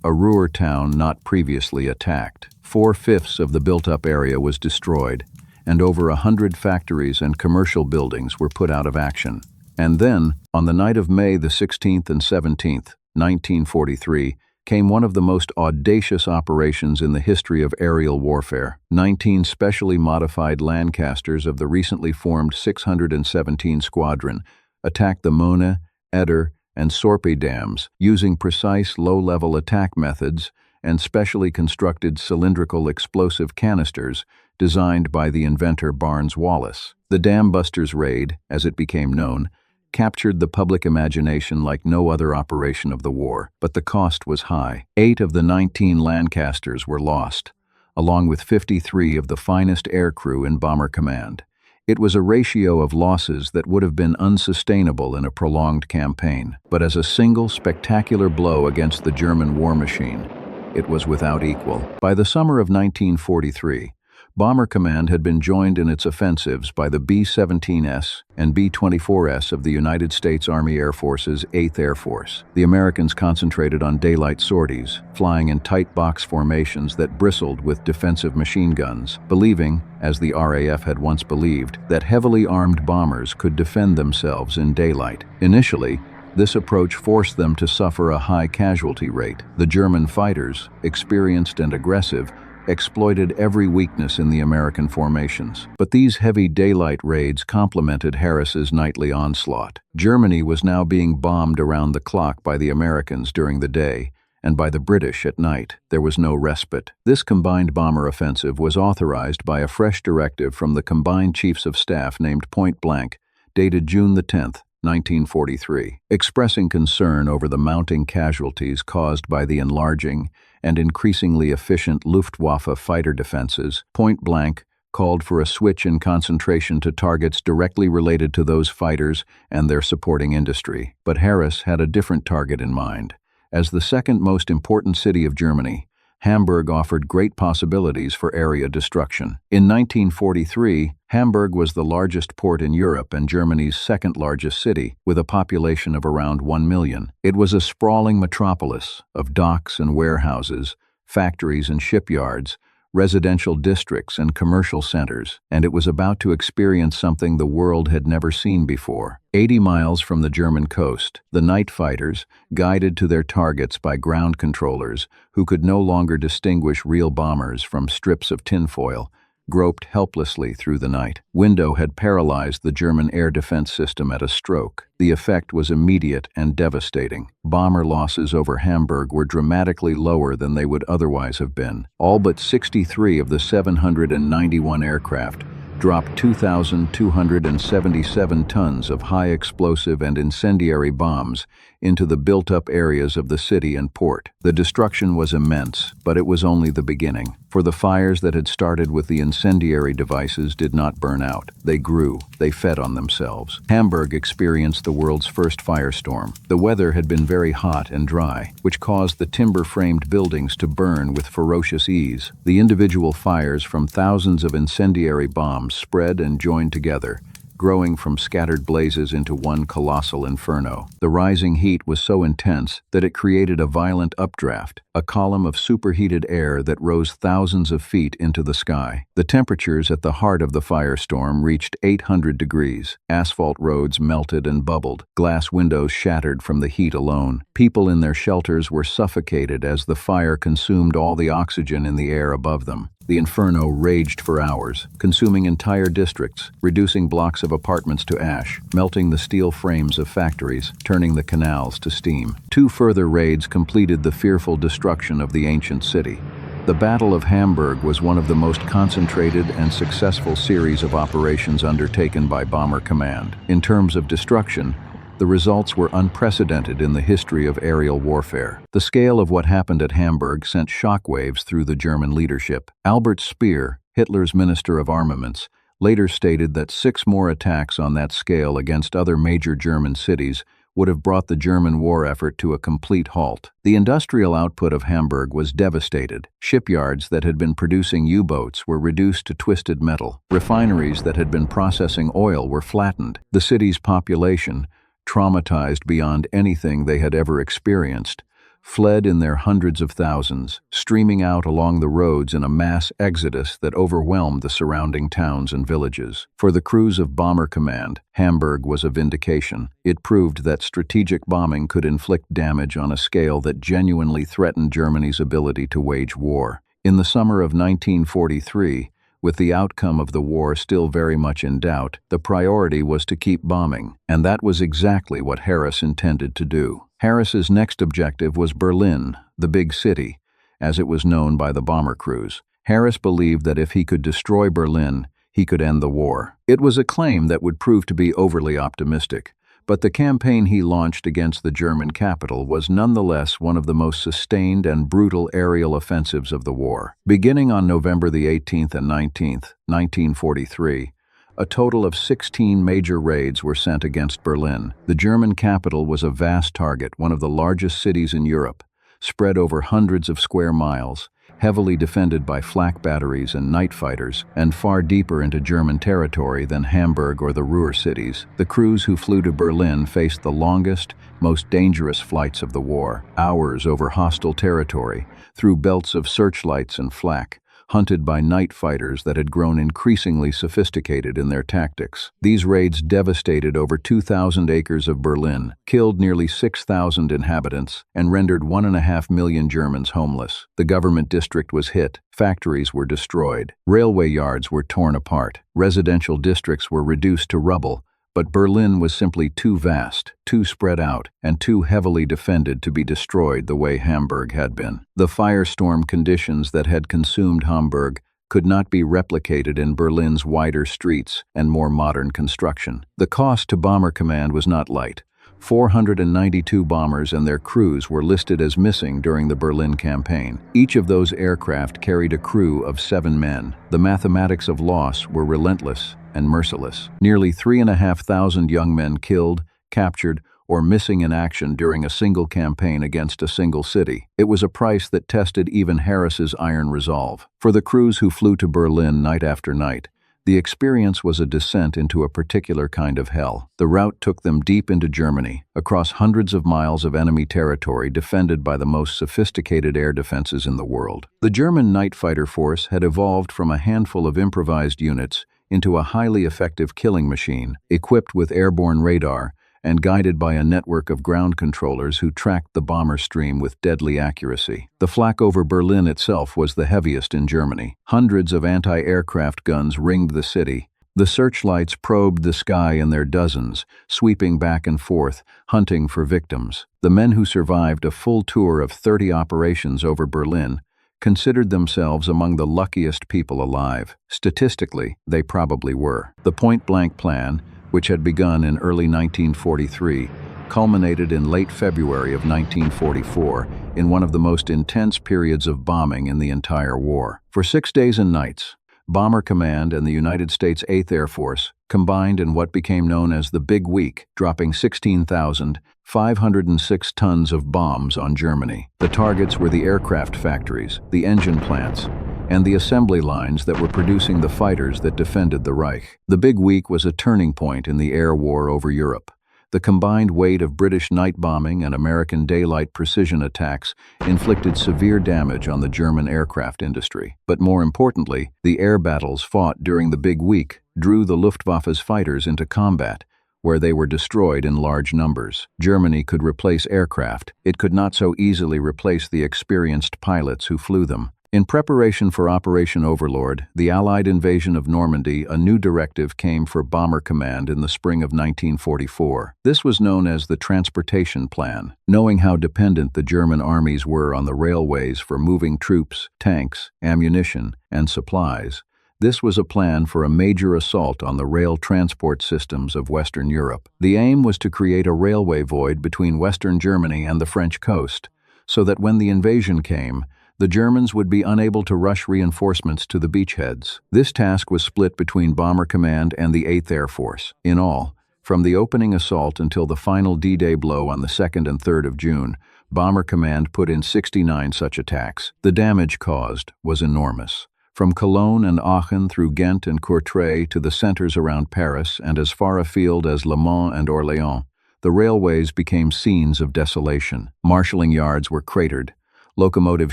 a Ruhr town not previously attacked. 4/5 of the built-up area was destroyed, and over 100 factories and commercial buildings were put out of action. And then, on the night of May the 16th and 17th, 1943, came one of the most audacious operations in the history of aerial warfare. 19 specially modified Lancasters of the recently formed 617 Squadron attacked the Möhne, Eder, and Sorpe dams using precise low-level attack methods and specially constructed cylindrical explosive canisters designed by the inventor Barnes Wallis. The Dam Busters raid, as it became known, captured the public imagination like no other operation of the war, but the cost was high. 8 of the 19 Lancasters were lost, along with 53 of the finest aircrew in Bomber Command. It was a ratio of losses that would have been unsustainable in a prolonged campaign, but as a single spectacular blow against the German war machine, it was without equal. By the summer of 1943, Bomber Command had been joined in its offensives by the B-17S and B-24S of the United States Army Air Force's 8th Air Force. The Americans concentrated on daylight sorties, flying in tight box formations that bristled with defensive machine guns, believing, as the RAF had once believed, that heavily armed bombers could defend themselves in daylight. Initially, this approach forced them to suffer a high casualty rate. The German fighters, experienced and aggressive, exploited every weakness in the American formations. But these heavy daylight raids complemented Harris's nightly onslaught. Germany was now being bombed around the clock by the Americans during the day, and by the British at night. There was no respite. This combined bomber offensive was authorized by a fresh directive from the Combined Chiefs of Staff named Point Blank, dated June the 10th, 1943. Expressing concern over the mounting casualties caused by the enlarging and increasingly efficient Luftwaffe fighter defenses, Point Blank called for a switch in concentration to targets directly related to those fighters and their supporting industry. But Harris had a different target in mind. As the second most important city of Germany, Hamburg offered great possibilities for area destruction. In 1943, Hamburg was the largest port in Europe and Germany's second largest city, with a population of around 1 million. It was a sprawling metropolis of docks and warehouses, factories and shipyards, residential districts and commercial centers, and it was about to experience something the world had never seen before. 80 miles from the German coast, the night fighters, guided to their targets by ground controllers who could no longer distinguish real bombers from strips of tinfoil, groped helplessly through the night. Window had paralyzed the German air defense system at a stroke. The effect was immediate and devastating. Bomber losses over Hamburg were dramatically lower than they would otherwise have been. All but 63 of the 791 aircraft dropped 2,277 tons of high explosive and incendiary bombs into the built-up areas of the city and port. The destruction was immense, but it was only the beginning, for the fires that had started with the incendiary devices did not burn out. They grew, they fed on themselves. Hamburg experienced the world's first firestorm. The weather had been very hot and dry, which caused the timber-framed buildings to burn with ferocious ease. The individual fires from thousands of incendiary bombs spread and joined together, growing from scattered blazes into one colossal inferno. The rising heat was so intense that it created a violent updraft, a column of superheated air that rose thousands of feet into the sky. The temperatures at the heart of the firestorm reached 800 degrees. Asphalt roads melted and bubbled. Glass windows shattered from the heat alone. People in their shelters were suffocated as the fire consumed all the oxygen in the air above them. The inferno raged for hours, consuming entire districts, reducing blocks of apartments to ash, melting the steel frames of factories, turning the canals to steam. 2 further raids completed the fearful destruction of the ancient city. The Battle of Hamburg was one of the most concentrated and successful series of operations undertaken by Bomber Command. In terms of destruction, the results were unprecedented in the history of aerial warfare. The scale of what happened at Hamburg sent shockwaves through the German leadership. Albert Speer, Hitler's Minister of Armaments, later stated that 6 more attacks on that scale against other major German cities would have brought the German war effort to a complete halt. The industrial output of Hamburg was devastated. Shipyards that had been producing U-boats were reduced to twisted metal. Refineries that had been processing oil were flattened. The city's population, traumatized beyond anything they had ever experienced, fled in their hundreds of thousands, streaming out along the roads in a mass exodus that overwhelmed the surrounding towns and villages. For the crews of Bomber Command, Hamburg was a vindication. It proved that strategic bombing could inflict damage on a scale that genuinely threatened Germany's ability to wage war. In the summer of 1943, with the outcome of the war still very much in doubt, the priority was to keep bombing, and that was exactly what Harris intended to do. Harris's next objective was Berlin, the big city, as it was known by the bomber crews. Harris believed that if he could destroy Berlin, he could end the war. It was a claim that would prove to be overly optimistic, but the campaign he launched against the German capital was nonetheless one of the most sustained and brutal aerial offensives of the war. Beginning on November the 18th and 19th, 1943, a total of 16 major raids were sent against Berlin. The German capital was a vast target, one of the largest cities in Europe, spread over hundreds of square miles, heavily defended by flak batteries and night fighters, and far deeper into German territory than Hamburg or the Ruhr cities. The crews who flew to Berlin faced the longest, most dangerous flights of the war, hours over hostile territory, through belts of searchlights and flak, hunted by night fighters that had grown increasingly sophisticated in their tactics. These raids devastated over 2,000 acres of Berlin, killed nearly 6,000 inhabitants, and rendered 1.5 million Germans homeless. The government district was hit, factories were destroyed, railway yards were torn apart, residential districts were reduced to rubble, but Berlin was simply too vast, too spread out, and too heavily defended to be destroyed the way Hamburg had been. The firestorm conditions that had consumed Hamburg could not be replicated in Berlin's wider streets and more modern construction. The cost to Bomber Command was not light. 492 bombers and their crews were listed as missing during the Berlin campaign. Each of those aircraft carried a crew of 7 men. The mathematics of loss were relentless and merciless. Nearly 3,500 young men killed, captured, or missing in action during a single campaign against a single city. It was a price that tested even Harris's iron resolve. For the crews who flew to Berlin night after night, the experience was a descent into a particular kind of hell. The route took them deep into Germany, across hundreds of miles of enemy territory defended by the most sophisticated air defenses in the world. The German night fighter force had evolved from a handful of improvised units into a highly effective killing machine, equipped with airborne radar and guided by a network of ground controllers who tracked the bomber stream with deadly accuracy. The flak over Berlin itself was the heaviest in Germany. Hundreds of anti-aircraft guns ringed the city. The searchlights probed the sky in their dozens, sweeping back and forth, hunting for victims. The men who survived a full tour of 30 operations over Berlin considered themselves among the luckiest people alive. Statistically, they probably were. The point-blank plan, which had begun in early 1943, culminated in late February of 1944 in one of the most intense periods of bombing in the entire war. For 6 days and nights, Bomber Command and the United States 8th Air Force combined in what became known as the Big Week, dropping 16,506 tons of bombs on Germany. The targets were the aircraft factories, the engine plants, and the assembly lines that were producing the fighters that defended the Reich. The Big Week was a turning point in the air war over Europe. The combined weight of British night bombing and American daylight precision attacks inflicted severe damage on the German aircraft industry. But more importantly, the air battles fought during the Big Week drew the Luftwaffe's fighters into combat, where they were destroyed in large numbers. Germany could replace aircraft. It could not so easily replace the experienced pilots who flew them. In preparation for Operation Overlord, the Allied invasion of Normandy, a new directive came for Bomber Command in the spring of 1944. This was known as the Transportation Plan. Knowing how dependent the German armies were on the railways for moving troops, tanks, ammunition, and supplies, this was a plan for a major assault on the rail transport systems of Western Europe. The aim was to create a railway void between Western Germany and the French coast, so that when the invasion came, the Germans would be unable to rush reinforcements to the beachheads. This task was split between Bomber Command and the 8th Air Force. In all, from the opening assault until the final D-Day blow on the 2nd and 3rd of June, Bomber Command put in 69 such attacks. The damage caused was enormous. From Cologne and Aachen through Ghent and Courtrai to the centers around Paris and as far afield as Le Mans and Orléans, the railways became scenes of desolation. Marshalling yards were cratered. Locomotive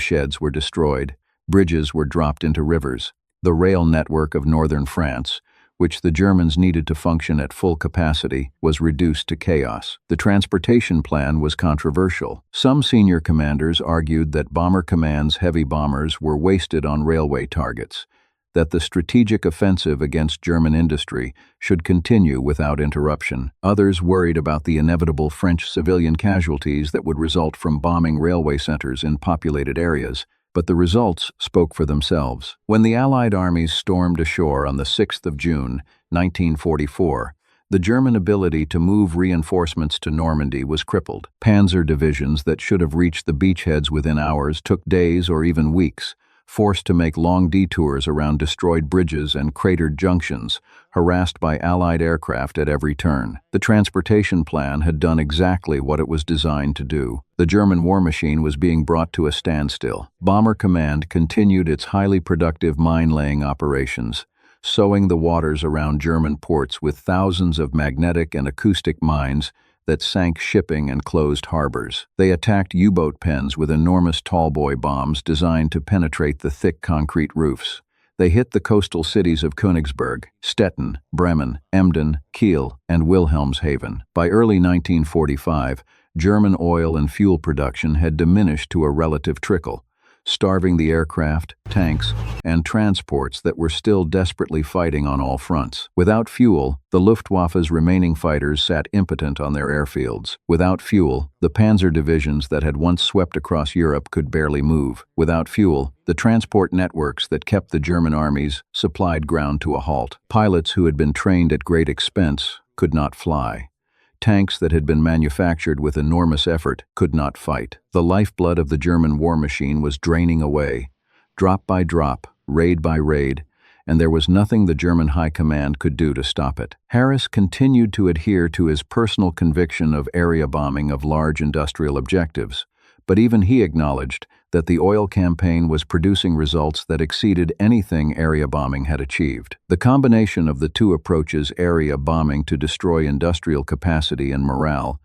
sheds were destroyed, bridges were dropped into rivers. The rail network of northern France, which the Germans needed to function at full capacity, was reduced to chaos. The transportation plan was controversial. Some senior commanders argued that Bomber Command's heavy bombers were wasted on railway targets, that the strategic offensive against German industry should continue without interruption. Others worried about the inevitable French civilian casualties that would result from bombing railway centers in populated areas, but the results spoke for themselves. When the Allied armies stormed ashore on the 6th of June, 1944, the German ability to move reinforcements to Normandy was crippled. Panzer divisions that should have reached the beachheads within hours took days or even weeks, forced to make long detours around destroyed bridges and cratered junctions, harassed by Allied aircraft at every turn. The transportation plan had done exactly what it was designed to do. The German war machine was being brought to a standstill. Bomber Command continued its highly productive mine-laying operations, sowing the waters around German ports with thousands of magnetic and acoustic mines that sank shipping and closed harbors. They attacked U-boat pens with enormous tallboy bombs designed to penetrate the thick concrete roofs. They hit the coastal cities of Königsberg, Stettin, Bremen, Emden, Kiel, and Wilhelmshaven. By early 1945, German oil and fuel production had diminished to a relative trickle, starving the aircraft, tanks, and transports that were still desperately fighting on all fronts. Without fuel, the Luftwaffe's remaining fighters sat impotent on their airfields. Without fuel, the panzer divisions that had once swept across Europe could barely move. Without fuel, the transport networks that kept the German armies supplied ground to a halt. Pilots who had been trained at great expense could not fly. Tanks that had been manufactured with enormous effort could not fight. The lifeblood of the German war machine was draining away, drop by drop, raid by raid, and there was nothing the German high command could do to stop it. Harris continued to adhere to his personal conviction of area bombing of large industrial objectives, but even he acknowledged that the oil campaign was producing results that exceeded anything area bombing had achieved. The combination of the two approaches, area bombing to destroy industrial capacity and morale,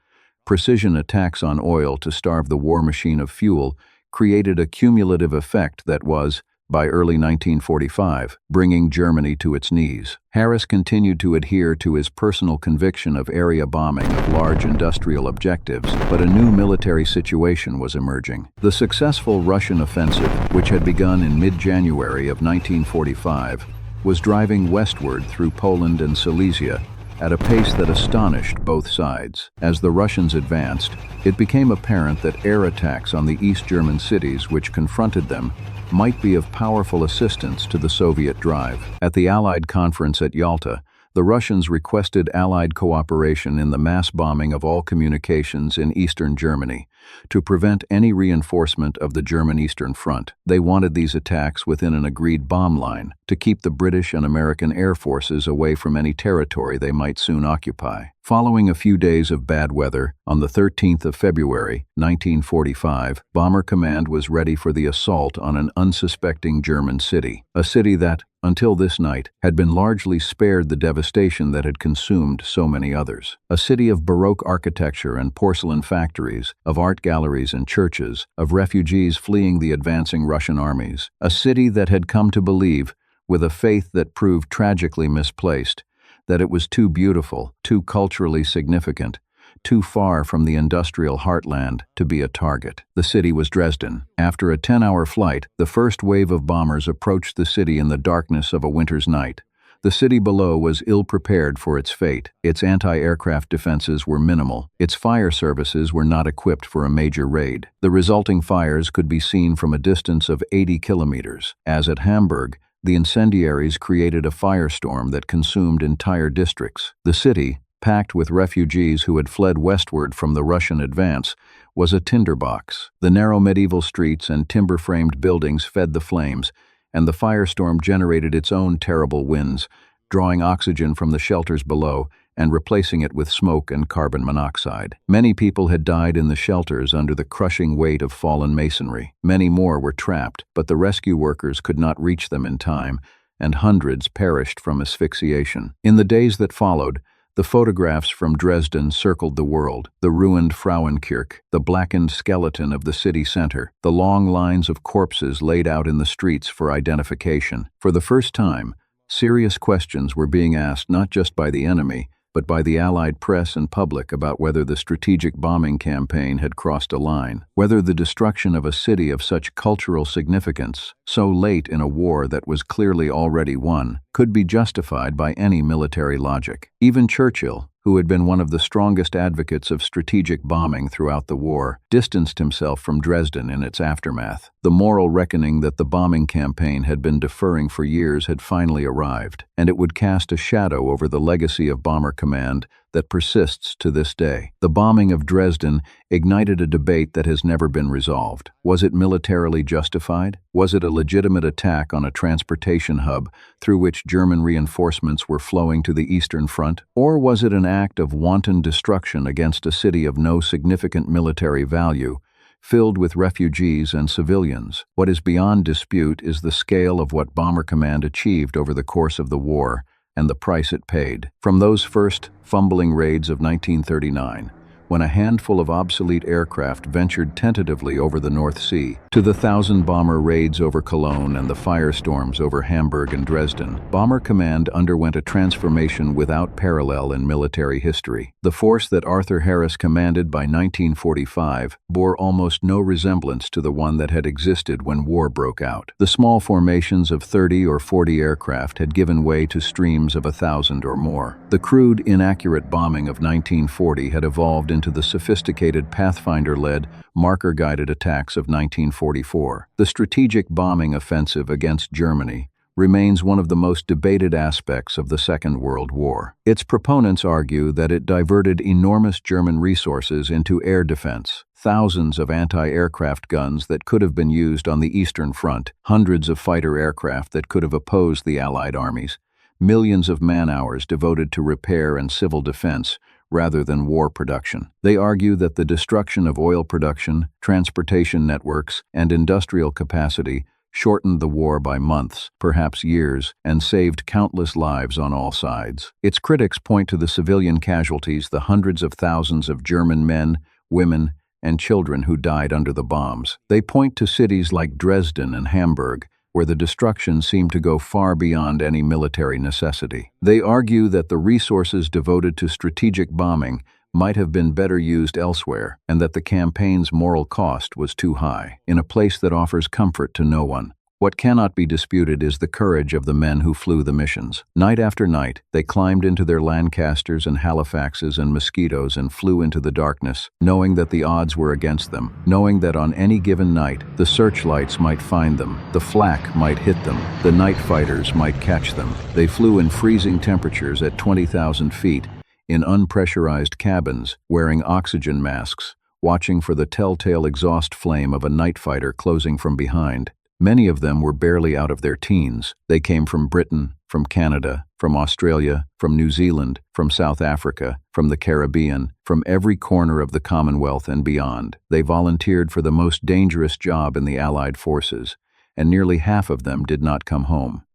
precision attacks on oil to starve the war machine of fuel, created a cumulative effect that was, by early 1945, bringing Germany to its knees. Harris continued to adhere to his personal conviction of area bombing of large industrial objectives, but a new military situation was emerging. The successful Russian offensive, which had begun in mid-January of 1945, was driving westward through Poland and Silesia at a pace that astonished both sides. As the Russians advanced, it became apparent that air attacks on the East German cities which confronted them might be of powerful assistance to the Soviet drive. At the Allied conference at Yalta, the Russians requested Allied cooperation in the mass bombing of all communications in eastern Germany to prevent any reinforcement of the German Eastern Front. They wanted these attacks within an agreed bomb line to keep the British and American air forces away from any territory they might soon occupy. Following a few days of bad weather, on the 13th of February, 1945, Bomber Command was ready for the assault on an unsuspecting German city, a city that, until this night, had been largely spared the devastation that had consumed so many others. A city of Baroque architecture and porcelain factories, of art galleries and churches, of refugees fleeing the advancing Russian armies. A city that had come to believe, with a faith that proved tragically misplaced, that it was too beautiful, too culturally significant, too far from the industrial heartland to be a target. The city was Dresden. After a 10-hour flight, the first wave of bombers approached the city in the darkness of a winter's night. The city below was ill-prepared for its fate. Its anti-aircraft defenses were minimal. Its fire services were not equipped for a major raid. The resulting fires could be seen from a distance of 80 kilometers. As at Hamburg, the incendiaries created a firestorm that consumed entire districts. The city, packed with refugees who had fled westward from the Russian advance, was a tinderbox. The narrow medieval streets and timber-framed buildings fed the flames, and the firestorm generated its own terrible winds, drawing oxygen from the shelters below and replacing it with smoke and carbon monoxide. Many people had died in the shelters under the crushing weight of fallen masonry. Many more were trapped, but the rescue workers could not reach them in time, and hundreds perished from asphyxiation. In the days that followed, the photographs from Dresden circled the world: the ruined Frauenkirche, the blackened skeleton of the city center, the long lines of corpses laid out in the streets for identification. For the first time, serious questions were being asked not just by the enemy, but by the Allied press and public about whether the strategic bombing campaign had crossed a line, whether the destruction of a city of such cultural significance, so late in a war that was clearly already won, could be justified by any military logic. Even Churchill, who had been one of the strongest advocates of strategic bombing throughout the war, distanced himself from Dresden in its aftermath. The moral reckoning that the bombing campaign had been deferring for years had finally arrived, and it would cast a shadow over the legacy of Bomber Command that persists to this day. The bombing of Dresden ignited a debate that has never been resolved. Was it militarily justified? Was it a legitimate attack on a transportation hub through which German reinforcements were flowing to the Eastern Front? Or was it an act of wanton destruction against a city of no significant military value, filled with refugees and civilians? What is beyond dispute is the scale of what Bomber Command achieved over the course of the war, and the price it paid. From those first, fumbling raids of 1939, when a handful of obsolete aircraft ventured tentatively over the North Sea, to the 1,000-bomber raids over Cologne and the firestorms over Hamburg and Dresden, Bomber Command underwent a transformation without parallel in military history. The force that Arthur Harris commanded by 1945 bore almost no resemblance to the one that had existed when war broke out. The small formations of 30 or 40 aircraft had given way to streams of 1,000 or more. The crude, inaccurate bombing of 1940 had evolved into the sophisticated Pathfinder-led, marker-guided attacks of 1944. The strategic bombing offensive against Germany, remains one of the most debated aspects of the Second World War. Its proponents argue that it diverted enormous German resources into air defense. Thousands of anti-aircraft guns that could have been used on the Eastern Front, hundreds of fighter aircraft that could have opposed the Allied armies, millions of man-hours devoted to repair and civil defense rather than war production. They argue that the destruction of oil production, transportation networks, and industrial capacity shortened the war by months, perhaps years, and saved countless lives on all sides. Its critics point to the civilian casualties, the hundreds of thousands of German men, women, and children who died under the bombs. They point to cities like Dresden and Hamburg, where the destruction seemed to go far beyond any military necessity. They argue that the resources devoted to strategic bombing might have been better used elsewhere, and that the campaign's moral cost was too high, in a place that offers comfort to no one. What cannot be disputed is the courage of the men who flew the missions. Night after night, they climbed into their Lancasters and Halifaxes and Mosquitoes and flew into the darkness, knowing that the odds were against them, knowing that on any given night, the searchlights might find them, the flak might hit them, the night fighters might catch them. They flew in freezing temperatures at 20,000 feet, in unpressurized cabins, wearing oxygen masks, watching for the telltale exhaust flame of a night fighter closing from behind. Many of them were barely out of their teens. They came from Britain, from Canada, from Australia, from New Zealand, from South Africa, from the Caribbean, from every corner of the Commonwealth and beyond. They volunteered for the most dangerous job in the Allied forces, and nearly half of them did not come home.